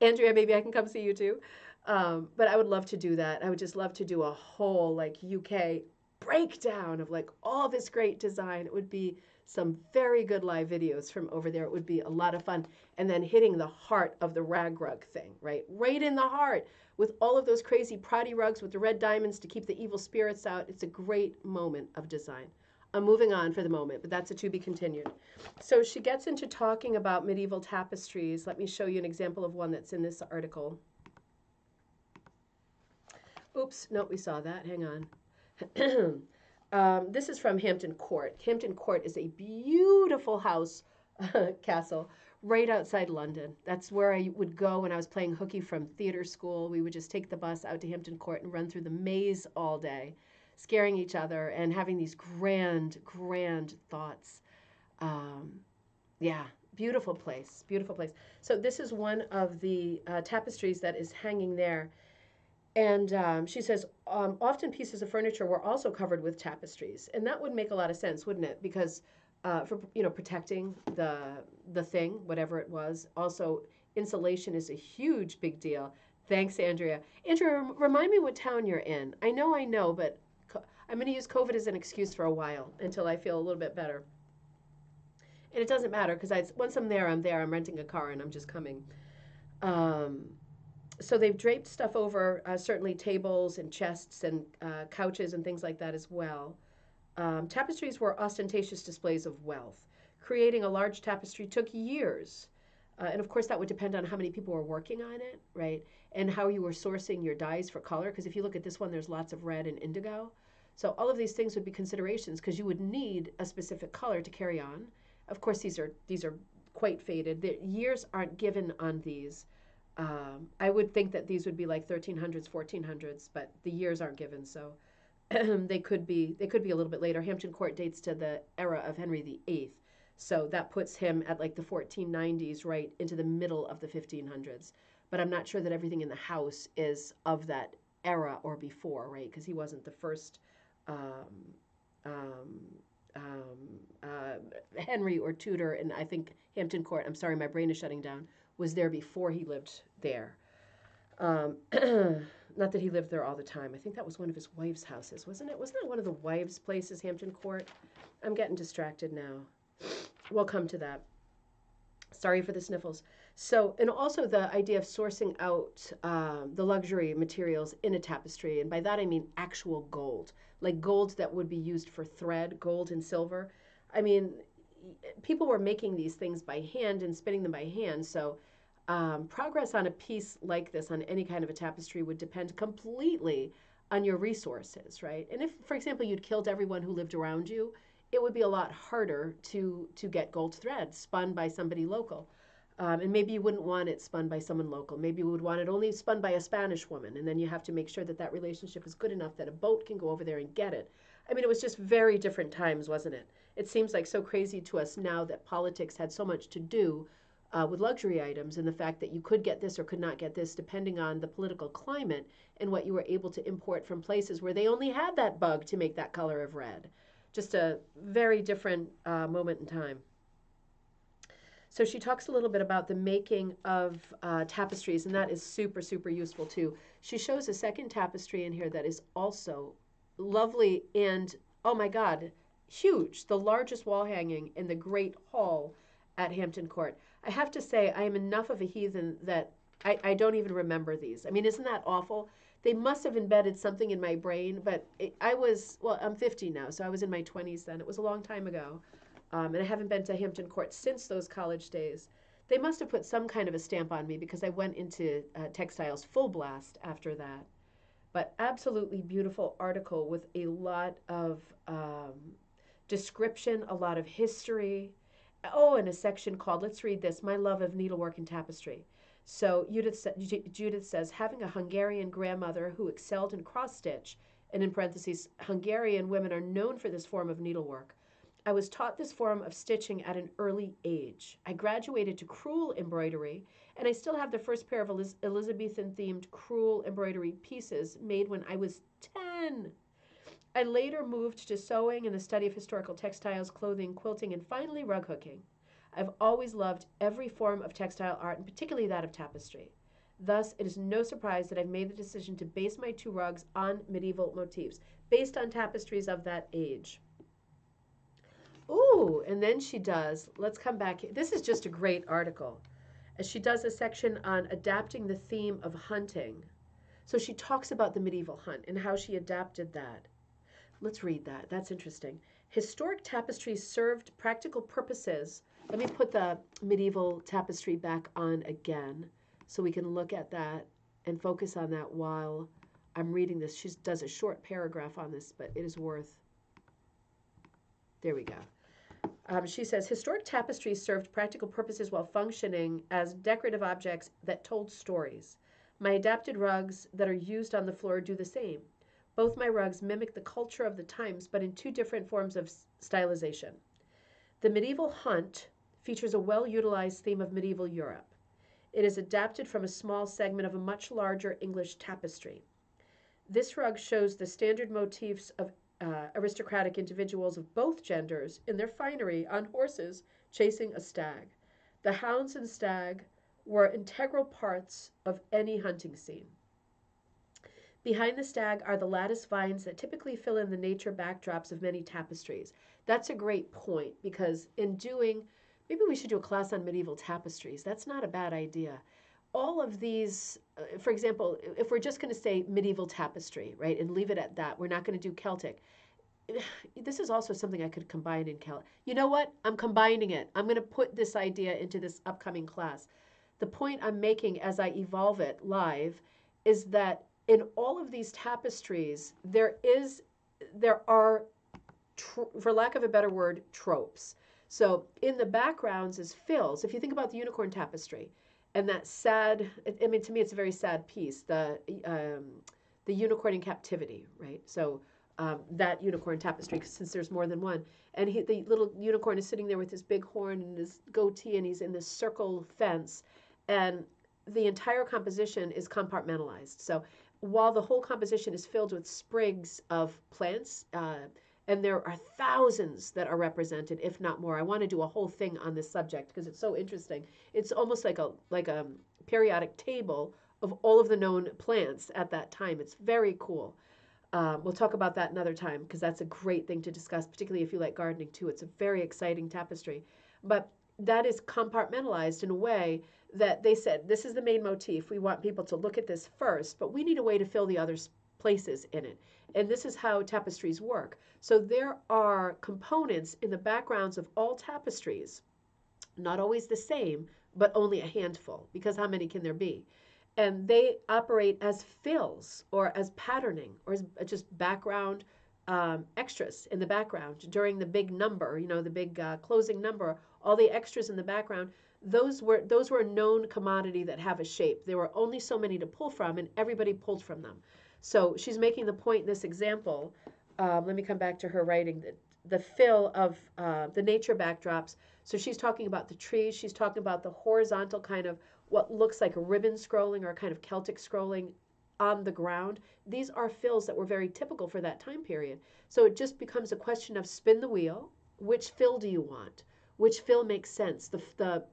Andrea, maybe I can come see you too. But I would love to do that. I would just love to do a whole like UK breakdown of like all this great design. It would be some very good live videos from over there. It would be a lot of fun. And then hitting the heart of the rag rug thing, right? Right in the heart with all of those crazy proddy rugs with the red diamonds to keep the evil spirits out. It's a great moment of design. I'm moving on for the moment, but that's a to be continued. So she gets into talking about medieval tapestries. Let me show you an example of one that's in this article. Oops, no, we saw that. Hang on. This is from Hampton Court. Hampton Court is a beautiful house, castle, right outside London. That's where I would go when I was playing hooky from theater school. We would just take the bus out to Hampton Court and run through the maze all day, scaring each other and having these grand, grand thoughts. Yeah, beautiful place, beautiful place. So this is one of the tapestries that is hanging there. And she says, often pieces of furniture were also covered with tapestries, and that would make a lot of sense, wouldn't it? Because for protecting the thing, whatever it was. Also, insulation is a huge big deal. Thanks, Andrea. Andrea, remind me what town you're in. I know, but I'm going to use COVID as an excuse for a while until I feel a little bit better. And it doesn't matter because once I'm there, I'm there. I'm renting a car and I'm just coming. So they've draped stuff over certainly tables and chests and couches and things like that as well. Tapestries were ostentatious displays of wealth. Creating a large tapestry took years. And of course, that would depend on how many people were working on it, right? And how you were sourcing your dyes for color. Because if you look at this one, there's lots of red and indigo. So all of these things would be considerations because you would need a specific color to carry on. Of course, these are quite faded. The years aren't given on these. I would think that these would be like 1300s, 1400s, but the years aren't given, so they could be a little bit later. Hampton Court dates to the era of Henry VIII, So that puts him at like the 1490s, right into the middle of the 1500s. But I'm not sure that everything in the house is of that era or before, right? Because he wasn't the first um, um, Henry or Tudor, and I think Hampton Court, I'm sorry, my brain is shutting down, was there before he lived there. Not that he lived there all the time. I think that was one of his wife's houses, wasn't it? Wasn't that one of the wives' places, Hampton Court? I'm getting distracted now. We'll come to that. Sorry for the sniffles. So, and also the idea of sourcing out the luxury materials in a tapestry, and by that I mean actual gold, like gold that would be used for thread, gold and silver. I mean, people were making these things by hand and spinning them by hand. So, progress on a piece like this, on any kind of a tapestry, would depend completely on your resources, right? And if, for example, you'd killed everyone who lived around you, it would be a lot harder to get gold thread spun by somebody local. And maybe you wouldn't want it spun by someone local. Maybe you would want it only spun by a Spanish woman. And then you have to make sure that that relationship is good enough that a boat can go over there and get it. I mean, it was just very different times, wasn't it? It seems like so crazy to us now that politics had so much to do with luxury items and the fact that you could get this or could not get this depending on the political climate and what you were able to import from places where they only had that bug to make that color of red. Just a very different moment in time. So she talks a little bit about the making of tapestries, and that is super, super useful too. She shows a second tapestry in here that is also lovely and, oh my God, huge. The largest wall hanging in the Great Hall at Hampton Court. I have to say, I am enough of a heathen that I don't even remember these. I mean, isn't that awful? They must have embedded something in my brain, but well, I'm 50 now, so I was in my 20s then. It was a long time ago. And I haven't been to Hampton Court since those college days. They must have put some kind of a stamp on me because I went into textiles full blast after that. But absolutely beautiful article with a lot of description, a lot of history. Oh, and a section called, let's read this, My Love of Needlework and Tapestry. So Judith says, having a Hungarian grandmother who excelled in cross stitch, and in parentheses, Hungarian women are known for this form of needlework. I was taught this form of stitching at an early age. I graduated to crewel embroidery, and I still have the first pair of Elizabethan-themed crewel embroidery pieces made when I was 10. I later moved to sewing and the study of historical textiles, clothing, quilting, and finally rug hooking. I've always loved every form of textile art, and particularly that of tapestry. Thus, it is no surprise that I've made the decision to base my 2 rugs on medieval motifs, based on tapestries of that age. Ooh, and then she does, let's come back. This is just a great article. As she does a section on adapting the theme of hunting. So she talks about the medieval hunt and how she adapted that. Let's read that. That's interesting. Historic tapestries served practical purposes. Let me put the medieval tapestry back on again so we can look at that and focus on that while I'm reading this. She does a short paragraph on this, but it is worth. There we go. She says, historic tapestries served practical purposes while functioning as decorative objects that told stories. My adapted rugs that are used on the floor do the same. Both my rugs mimic the culture of the times, but in 2 different forms of stylization. The medieval hunt features a well-utilized theme of medieval Europe. It is adapted from a small segment of a much larger English tapestry. This rug shows the standard motifs of aristocratic individuals of both genders in their finery on horses chasing a stag. The hounds and stag were integral parts of any hunting scene. Behind the stag are the lattice vines that typically fill in the nature backdrops of many tapestries. That's a great point because maybe we should do a class on medieval tapestries. That's not a bad idea. All of these, for example, if we're just going to say medieval tapestry, right, and leave it at that, we're not going to do Celtic. This is also something I could combine in Celtic. You know what? I'm combining it. I'm going to put this idea into this upcoming class. The point I'm making as I evolve it live is that in all of these tapestries, there are, for lack of a better word, tropes. So in the backgrounds is fills. If you think about the unicorn tapestry, and that sad, I mean, to me, it's a very sad piece, the unicorn in captivity, right? So that unicorn tapestry, since there's more than one. And the little unicorn is sitting there with his big horn and his goatee, and he's in this circle fence. And the entire composition is compartmentalized. So while the whole composition is filled with sprigs of plants, and there are thousands that are represented, if not more. I want to do a whole thing on this subject because it's so interesting. It's almost like a periodic table of all of the known plants at that time. It's very cool. We'll talk about that another time because that's a great thing to discuss, particularly if you like gardening too. It's a very exciting tapestry. But that is compartmentalized in a way that they said, this is the main motif. We want people to look at this first, but we need a way to fill the other places in it. And this is how tapestries work. So there are components in the backgrounds of all tapestries, not always the same, but only a handful, because how many can there be? And they operate as fills or as patterning or as just background extras in the background during the big number, the big closing number, all the extras in the background. Those were a known commodity that have a shape. There were only so many to pull from, and everybody pulled from them. So she's making the point in this example. Let me come back to her writing that the fill of the nature backdrops. So she's talking about the trees. She's talking about the horizontal kind of what looks like a ribbon scrolling or a kind of Celtic scrolling on the ground. These are fills that were very typical for that time period. So it just becomes a question of spin the wheel. Which fill do you want? Which fill makes sense? The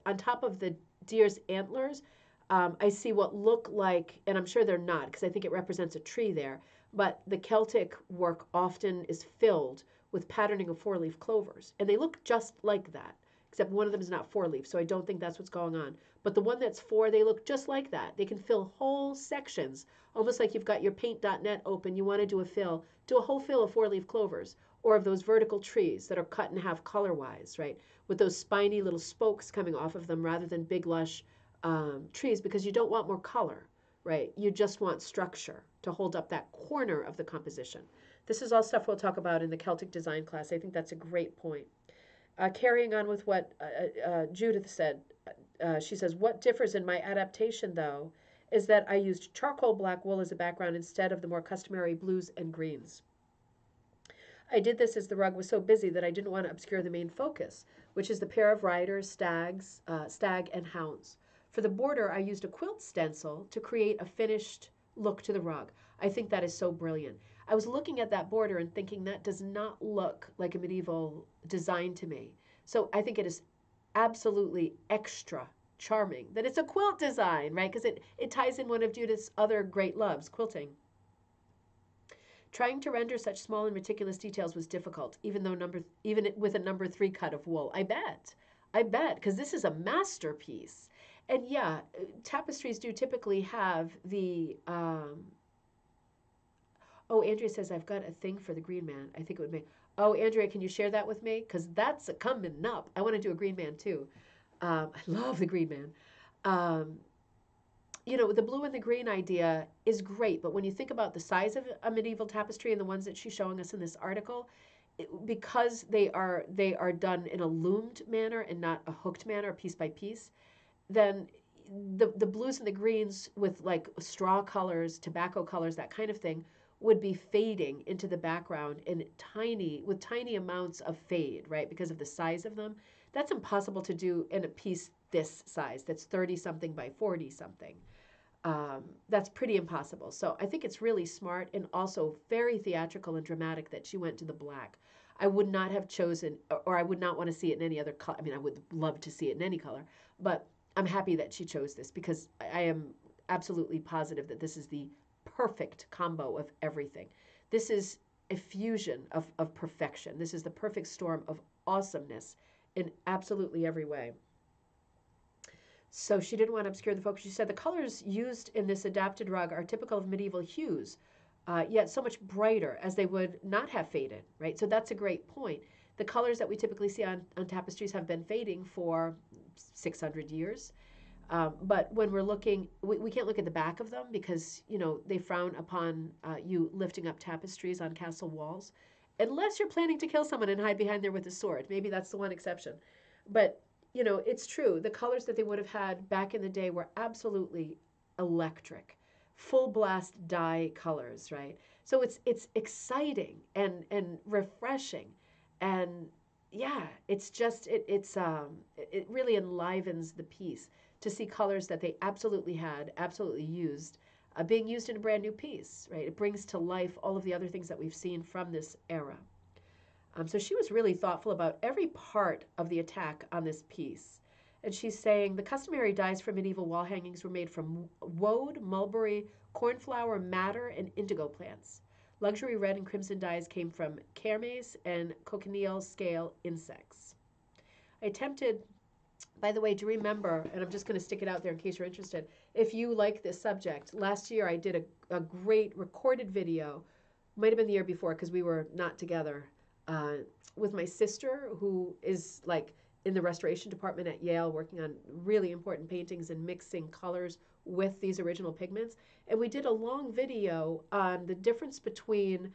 on top of the deer's antlers, I see what look like, and I'm sure they're not because I think it represents a tree there, but the Celtic work often is filled with patterning of four-leaf clovers, and they look just like that, except one of them is not four-leaf, so I don't think that's what's going on. But the one that's four, they look just like that. They can fill whole sections, almost like you've got your paint.net open, you want to do a whole fill of four-leaf clovers, or of those vertical trees that are cut in half color-wise, right, with those spiny little spokes coming off of them rather than big, lush trees, because you don't want more color, right? You just want structure to hold up that corner of the composition. This is all stuff we'll talk about in the Celtic design class. I think that's a great point. Carrying on with what Judith said, she says, what differs in my adaptation, though, is that I used charcoal black wool as a background instead of the more customary blues and greens. I did this as the rug was so busy that I didn't want to obscure the main focus, which is the pair of riders, stag and hounds. For the border, I used a quilt stencil to create a finished look to the rug. I think that is so brilliant. I was looking at that border and thinking that does not look like a medieval design to me. So I think it is absolutely extra charming that it's a quilt design, right? Because it ties in one of Judith's other great loves, quilting. Trying to render such small and meticulous details was difficult, even with a number 3 cut of wool. I bet, because this is a masterpiece. And yeah, tapestries do typically have the. Oh, Andrea says I've got a thing for the Green Man. I think it would make. Oh, Andrea, can you share that with me? Because that's a coming up. I want to do a Green Man too. I love the Green Man. The blue and the green idea is great, but when you think about the size of a medieval tapestry and the ones that she's showing us in this article, because they are done in a loomed manner and not a hooked manner, piece by piece, then the blues and the greens with like straw colors, tobacco colors, that kind of thing, would be fading into the background with tiny amounts of fade, right? Because of the size of them. That's impossible to do in a piece this size that's 30 something by 40 something. That's pretty impossible. So I think it's really smart and also very theatrical and dramatic that she went to the black. I would not have chosen, or I would not want to see it in any other color. I mean, I would love to see it in any color, but I'm happy that she chose this because I am absolutely positive that this is the perfect combo of everything. This is a fusion of perfection. This is the perfect storm of awesomeness in absolutely every way. So she didn't want to obscure the focus. She said the colors used in this adapted rug are typical of medieval hues, yet so much brighter as they would not have faded, right? So that's a great point. The colors that we typically see on tapestries have been fading for 600 years. But when we're looking, we can't look at the back of them because, they frown upon you lifting up tapestries on castle walls, unless you're planning to kill someone and hide behind there with a sword. Maybe that's the one exception. But, it's true. The colors that they would have had back in the day were absolutely electric, full blast dye colors, right? So it's exciting and refreshing, and yeah, it's just it really enlivens the piece to see colors that they absolutely had, absolutely used, being used in a brand new piece, right? It brings to life all of the other things that we've seen from this era. So she was really thoughtful about every part of the attack on this piece. And she's saying the customary dyes for medieval wall hangings were made from woad, mulberry, cornflower, madder, and indigo plants. Luxury red and crimson dyes came from kermes and cochineal scale insects. I attempted, by the way, to remember, and I'm just going to stick it out there in case you're interested, if you like this subject, last year I did a great recorded video, might have been the year before because we were not together, uh, with my sister, who is like in the restoration department at Yale working on really important paintings and mixing colors with these original pigments. And we did a long video on the difference between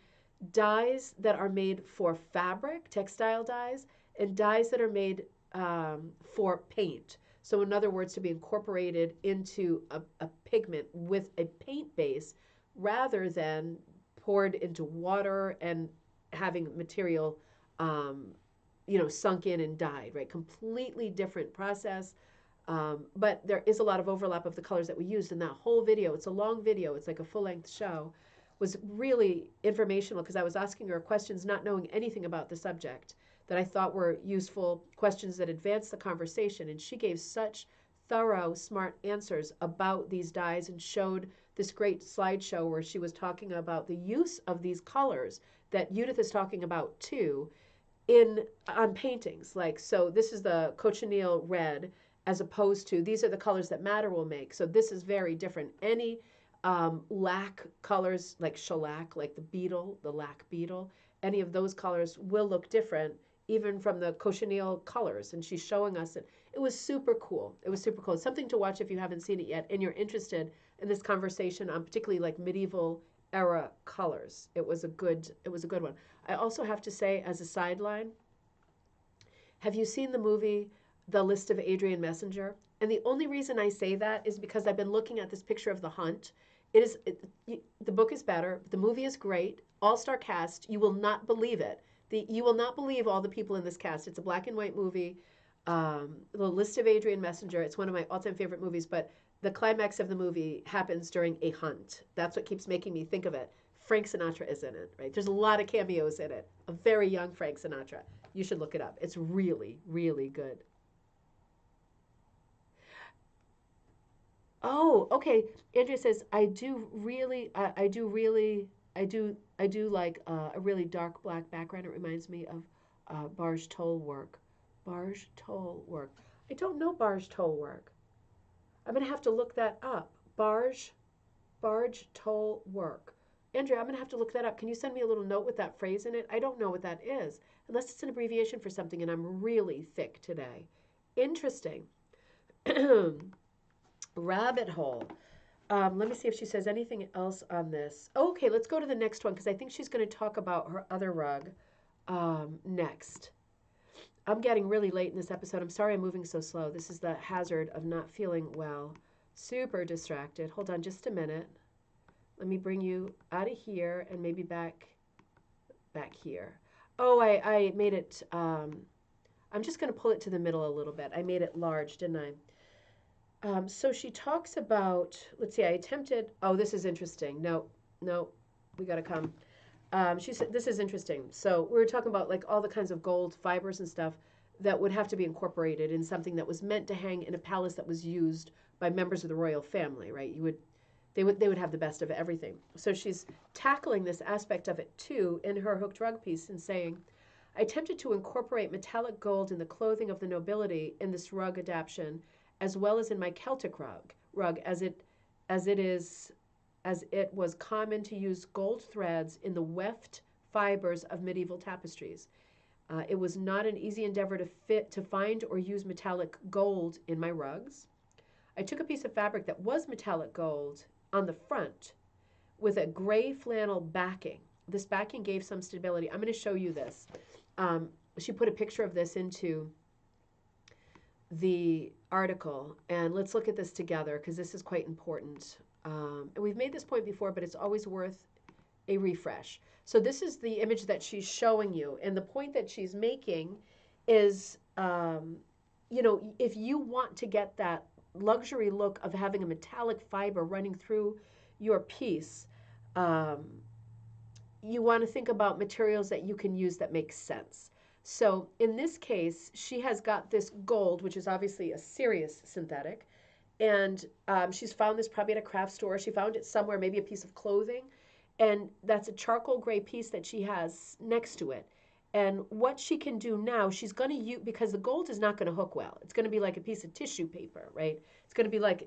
dyes that are made for fabric, textile dyes, and dyes that are made for paint. So, in other words, to be incorporated into a pigment with a paint base rather than poured into water and having material, um, sunk in and dyed, right? Completely different process. But there is a lot of overlap of the colors that we used in that whole video. It's a long video, it's like a full length show. Was really informational because I was asking her questions, not knowing anything about the subject, that I thought were useful questions that advanced the conversation. And she gave such thorough, smart answers about these dyes and showed this great slideshow where she was talking about the use of these colors that Judith is talking about too in on paintings. Like, so this is the cochineal red as opposed to these are the colors that madder will make. So this is very different. Any lac colors like shellac, like the beetle, the lac beetle, any of those colors will look different even from the cochineal colors. And she's showing us it. It was super cool. It was super cool. It's something to watch if you haven't seen it yet and you're interested in this conversation on particularly like medieval era colors. It was a good one. I also have to say, as a sideline, have you seen the movie The List of Adrian Messenger? And the only reason I say that is because I've been looking at this picture of the hunt. The book is better. The movie is great. All-star cast. You will not believe it. You will not believe all the people in this cast. It's a black and white movie. The List of Adrian Messenger. It's one of my all-time favorite movies. But the climax of the movie happens during a hunt. That's what keeps making me think of it. Frank Sinatra is in it, right? There's a lot of cameos in it. A very young Frank Sinatra. You should look it up. It's really, really good. Oh, okay. Andrea says, I do like a really dark black background. It reminds me of barge toll work. Barge toll work. I don't know barge toll work. I'm gonna have to look that up. Barge toll work. Andrea, I'm gonna have to look that up. Can you send me a little note with that phrase in it? I don't know what that is, unless it's an abbreviation for something, and I'm really thick today. Interesting. Rabbit hole. Let me see if she says anything else on this. Okay, let's go to the next one because I think she's going to talk about her other rug next. I'm getting really late in this episode. I'm sorry I'm moving so slow. This is the hazard of not feeling well. Super distracted. Hold on just a minute. Let me bring you out of here and maybe back here. Oh, I made it. I'm just going to pull it to the middle a little bit. I made it large, didn't I? So she talks about, let's see, I attempted, oh, this is interesting. No, we got to come. She said, this is interesting. So we were talking about like all the kinds of gold fibers and stuff that would have to be incorporated in something that was meant to hang in a palace that was used by members of the royal family, right? They would have the best of everything. So she's tackling this aspect of it too in her hooked rug piece and saying, I attempted to incorporate metallic gold in the clothing of the nobility in this rug adaptation as well as in my Celtic rug as it was common to use gold threads in the weft fibers of medieval tapestries. It was not an easy endeavor to find or use metallic gold in my rugs. I took a piece of fabric that was metallic gold on the front with a gray flannel backing. This backing gave some stability. I'm going to show you this. She put a picture of this into the article, and let's look at this together because this is quite important. And we've made this point before, but it's always worth a refresh. So this is the image that she's showing you. And the point that she's making is, if you want to get that luxury look of having a metallic fiber running through your piece, um, you want to think about materials that you can use that make sense. So in this case, she has got this gold, which is obviously a serious synthetic, and she's found this probably at a craft store. She found it somewhere, maybe a piece of clothing, and that's a charcoal gray piece that she has next to it. And what she can do now, she's going to use, because the gold is not going to hook well. It's going to be like a piece of tissue paper, right? It's going to be like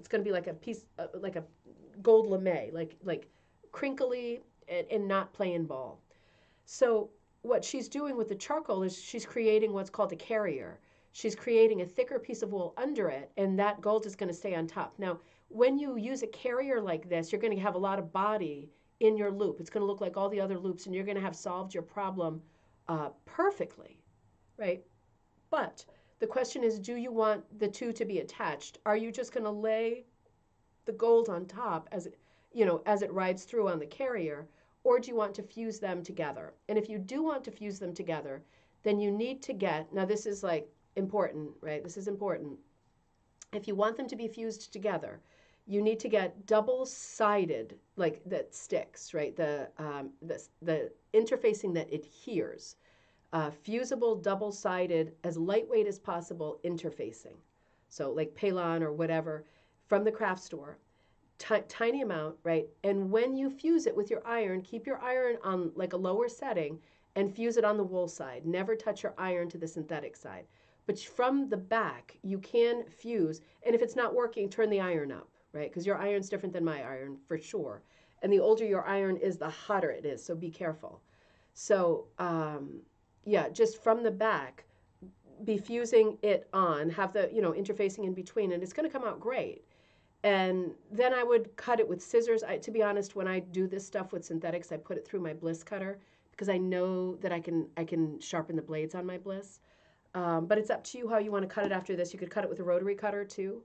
a piece, like a gold lame, like crinkly and not playing ball. So what she's doing with the charcoal is she's creating what's called a carrier. She's creating a thicker piece of wool under it, and that gold is going to stay on top. Now, when you use a carrier like this, you're going to have a lot of body in your loop. It's going to look like all the other loops, and you're going to have solved your problem perfectly, right? But the question is, do you want the two to be attached? Are you just going to lay the gold on top as it rides through on the carrier, or do you want to fuse them together? And if you do want to fuse them together, then you need to get, now this is like important, right? This is important. If you want them to be fused together, you need to get double-sided, like that sticks, right? The interfacing that adheres, fusible, double-sided, as lightweight as possible interfacing. So like Palon or whatever from the craft store. Tiny amount, right? And when you fuse it with your iron, keep your iron on like a lower setting and fuse it on the wool side. Never touch your iron to the synthetic side. But from the back, you can fuse. And if it's not working, turn the iron up, right? Because your iron's different than my iron for sure. And the older your iron is, the hotter it is. So be careful. So, just from the back, be fusing it on, have the, interfacing in between, and it's going to come out great. And then I would cut it with scissors. To be honest, when I do this stuff with synthetics, I put it through my Bliss cutter because I know that I can sharpen the blades on my Bliss. But it's up to you how you want to cut it after this. You could cut it with a rotary cutter too,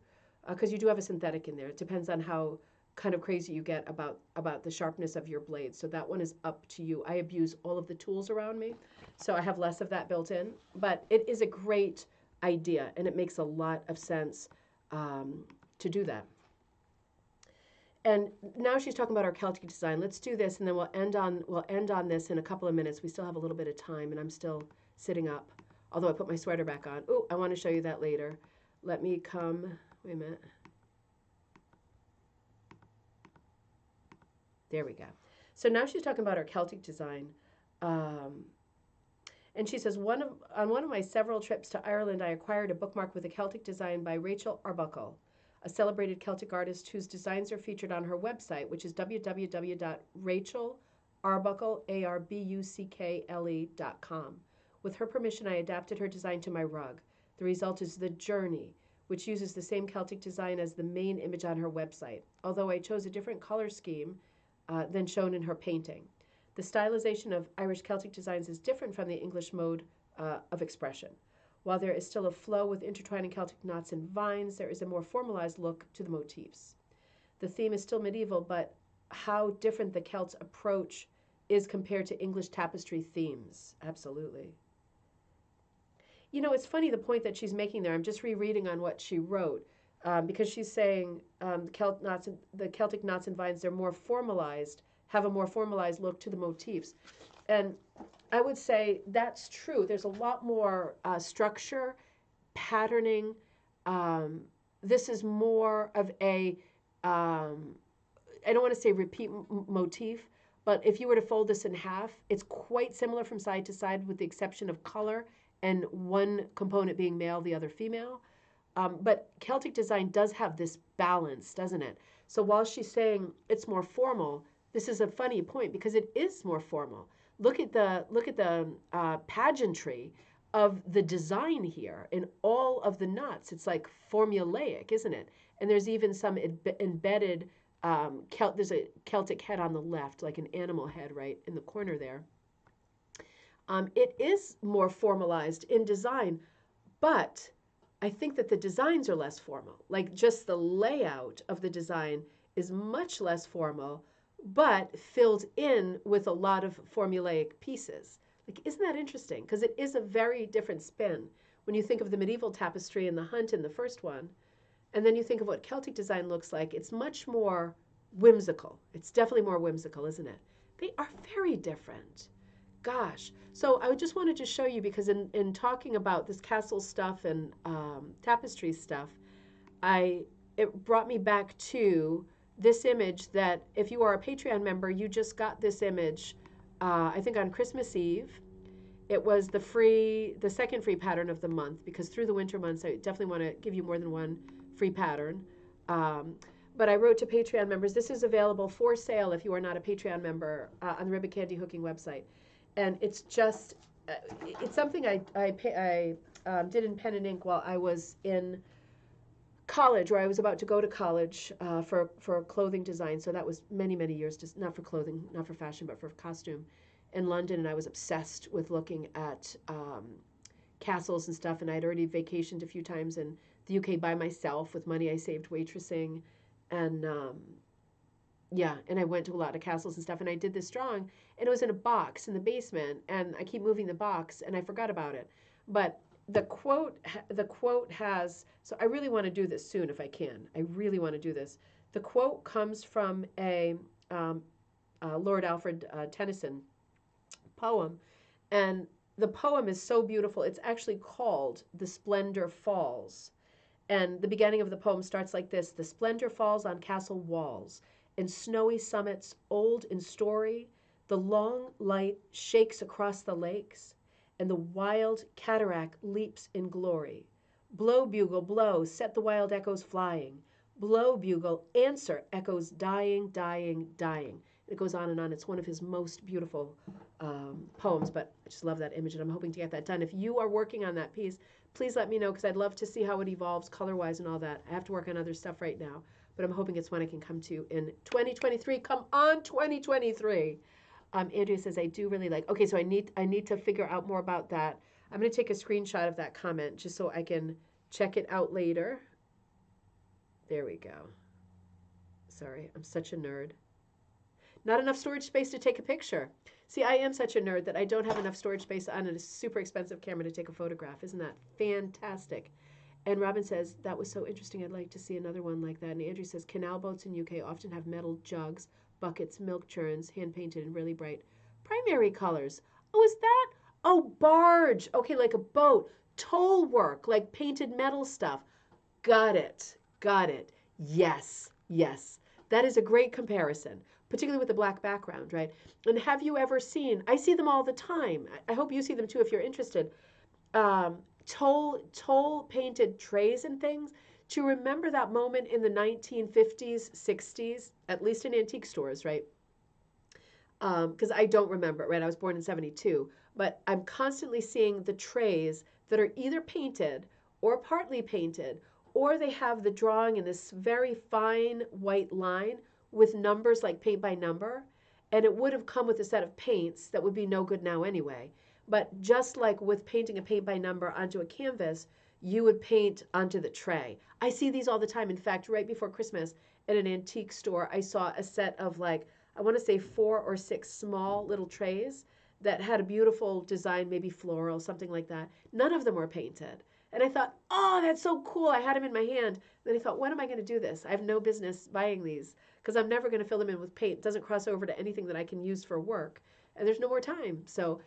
because you do have a synthetic in there. It depends on how kind of crazy you get about the sharpness of your blades. So that one is up to you. I abuse all of the tools around me, so I have less of that built in. But it is a great idea, and it makes a lot of sense to do that. And now she's talking about our Celtic design. Let's do this, and then we'll end on this in a couple of minutes. We still have a little bit of time, and I'm still sitting up, although I put my sweater back on. Oh, I want to show you that later. Let me come. Wait a minute. There we go. So now she's talking about our Celtic design. And she says, on one of my several trips to Ireland, I acquired a bookmark with a Celtic design by Rachel Arbuckle, a celebrated Celtic artist whose designs are featured on her website, which is www.rachelarbukle.com. With her permission, I adapted her design to my rug. The result is The Journey, which uses the same Celtic design as the main image on her website, although I chose a different color scheme than shown in her painting. The stylization of Irish Celtic designs is different from the English mode of expression. While there is still a flow with intertwining Celtic knots and vines, there is a more formalized look to the motifs. The theme is still medieval, but how different the Celts' approach is compared to English tapestry themes. Absolutely. It's funny the point that she's making there. I'm just rereading on what she wrote because she's saying the Celtic knots and vines, they're more formalized, have a more formalized look to the motifs. And I would say that's true. There's a lot more structure, patterning. This is more of a, I don't want to say repeat motif, but if you were to fold this in half, it's quite similar from side to side with the exception of color and one component being male, the other female. But Celtic design does have this balance, doesn't it? So while she's saying it's more formal, this is a funny point because it is more formal. Look at the pageantry of the design here in all of the knots. It's like formulaic, isn't it? And there's even some embedded, there's a Celtic head on the left, like an animal head right in the corner there. It is more formalized in design, but I think that the designs are less formal. Like just the layout of the design is much less formal, but filled in with a lot of formulaic pieces. Like, isn't that interesting? Because it is a very different spin when you think of the medieval tapestry and the hunt in the first one, and then you think of what Celtic design looks like. It's much more whimsical. It's definitely more whimsical, isn't it? They are very different. Gosh. So I just wanted to show you because in talking about this castle stuff and tapestry stuff, I it brought me back to this image that if you are a Patreon member, you just got this image, I think on Christmas Eve. It was the second free pattern of the month because through the winter months, I definitely want to give you more than one free pattern. Um, but I wrote to Patreon members, this is available for sale if you are not a Patreon member on the Ribbon Candy Hooking website. And it's just, it's something I did in pen and ink while I was in college, or I was about to go to college for clothing design. So that was many years, just not for clothing, not for fashion, but for costume in London. And I was obsessed with looking at castles and stuff. And I'd already vacationed a few times in the UK by myself with money I saved waitressing. And yeah, and I went to a lot of castles and stuff. And I did this drawing, and it was in a box in the basement. And I keep moving the box, and I forgot about it. But the quote has, so I really want to do this soon if I can. I really want to do this. The quote comes from a Lord Alfred Tennyson poem, and the poem is so beautiful. It's actually called "The Splendor Falls," and the beginning of the poem starts like this: "The splendor falls on castle walls and snowy summits old in story. The long light shakes across the lakes, and the wild cataract leaps in glory. Blow, bugle, blow, set the wild echoes flying. Blow, bugle, answer, echoes dying, dying, dying." It goes on and on. It's one of his most beautiful poems, but I just love that image, and I'm hoping to get that done. If you are working on that piece, please let me know because I'd love to see how it evolves color-wise and all that. I have to work on other stuff right now, but I'm hoping it's one I can come to in 2023. Come on, 2023. Andrea says, I do really like. Okay, so I need to figure out more about that. I'm going to take a screenshot of that comment just so I can check it out later. There we go. Sorry, I'm such a nerd. Not enough storage space to take a picture. See, I am such a nerd that I don't have enough storage space on a super expensive camera to take a photograph. Isn't that fantastic? And Robin says, that was so interesting. I'd like to see another one like that. And Andrew says, canal boats in UK often have metal jugs, buckets, milk churns, hand painted in really bright primary colors. Oh, is that? Oh, barge. Okay, like a boat. Toll work, like painted metal stuff. Got it. Got it. Yes. Yes. That is a great comparison, particularly with the black background, right? And have you ever seen, I see them all the time. I hope you see them too if you're interested. Um, toll painted trays and things. To remember that moment in the 1950s, 60s, at least in antique stores, right? Because I don't remember it, right? I was born in 72, but I'm constantly seeing the trays that are either painted or partly painted, or they have the drawing in this very fine white line with numbers like paint by number. And it would have come with a set of paints that would be no good now anyway. But just like with painting a paint by number onto a canvas, you would paint onto the tray. I see these all the time. In fact, right before Christmas at an antique store, I saw a set of like, I want to say 4 or 6 small little trays that had a beautiful design, maybe floral, something like that. None of them were painted. And I thought, oh, that's so cool. I had them in my hand. Then I thought, when am I going to do this? I have no business buying these because I'm never going to fill them in with paint. It doesn't cross over to anything that I can use for work. And there's no more time. So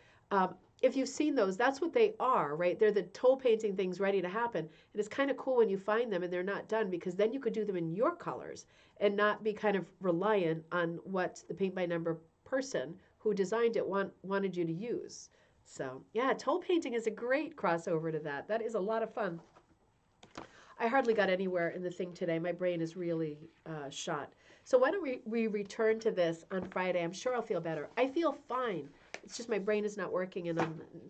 if you've seen those, that's what they are, right? They're the toll painting things ready to happen. And it's kind of cool when you find them and they're not done because then you could do them in your colors and not be kind of reliant on what the paint by number person who designed it wanted you to use. So yeah, toll painting is a great crossover to that. That is a lot of fun. I hardly got anywhere in the thing today. My brain is really shot. So why don't we return to this on Friday? I'm sure I'll feel better. I feel fine. It's just my brain is not working and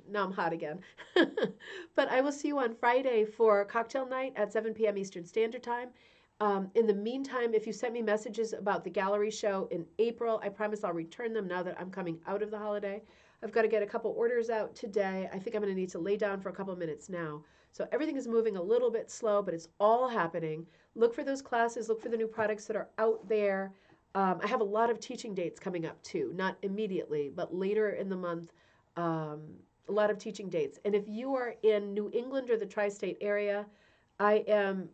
now I'm hot again. But I will see you on Friday for cocktail night at 7 p.m. Eastern Standard Time. In the meantime, if you sent me messages about the gallery show in April, I promise I'll return them now that I'm coming out of the holiday. I've got to get a couple orders out today. I think I'm going to need to lay down for a couple minutes now. So everything is moving a little bit slow, but it's all happening. Look for those classes. Look for the new products that are out there. I have a lot of teaching dates coming up too, not immediately, but later in the month. A lot of teaching dates. And if you are in New England or the tri state area, I am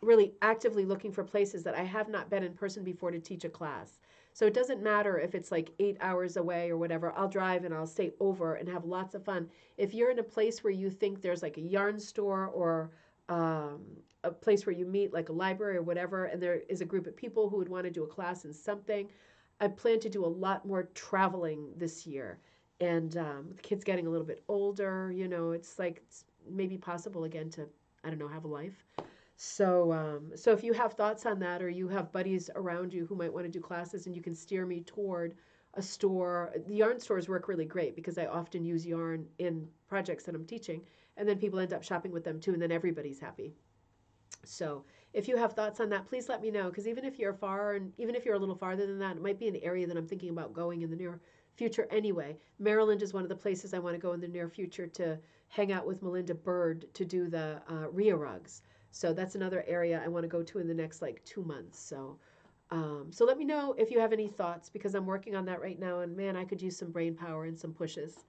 really actively looking for places that I have not been in person before to teach a class. So it doesn't matter if it's like 8 hours away or whatever. I'll drive and I'll stay over and have lots of fun. If you're in a place where you think there's like a yarn store or um, a place where you meet, like a library or whatever, and there is a group of people who would want to do a class in something, I plan to do a lot more traveling this year. And with the kids getting a little bit older, it's like it's maybe possible again to, I don't know, have a life. So if you have thoughts on that, or you have buddies around you who might want to do classes, and you can steer me toward a store. The yarn stores work really great because I often use yarn in projects that I'm teaching, and then people end up shopping with them too, and then everybody's happy. So if you have thoughts on that, please let me know, because even if you're far, and even if you're a little farther than that, it might be an area that I'm thinking about going in the near future anyway. Maryland is one of the places I want to go in the near future to hang out with Melinda Bird to do the Rhea rugs. So that's another area I want to go to in the next like 2 months. So let me know if you have any thoughts, because I'm working on that right now, and man, I could use some brain power and some pushes.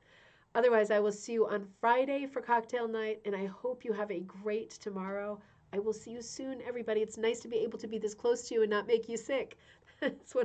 Otherwise, I will see you on Friday for cocktail night, and I hope you have a great tomorrow. I will see you soon, everybody. It's nice to be able to be this close to you and not make you sick. It's what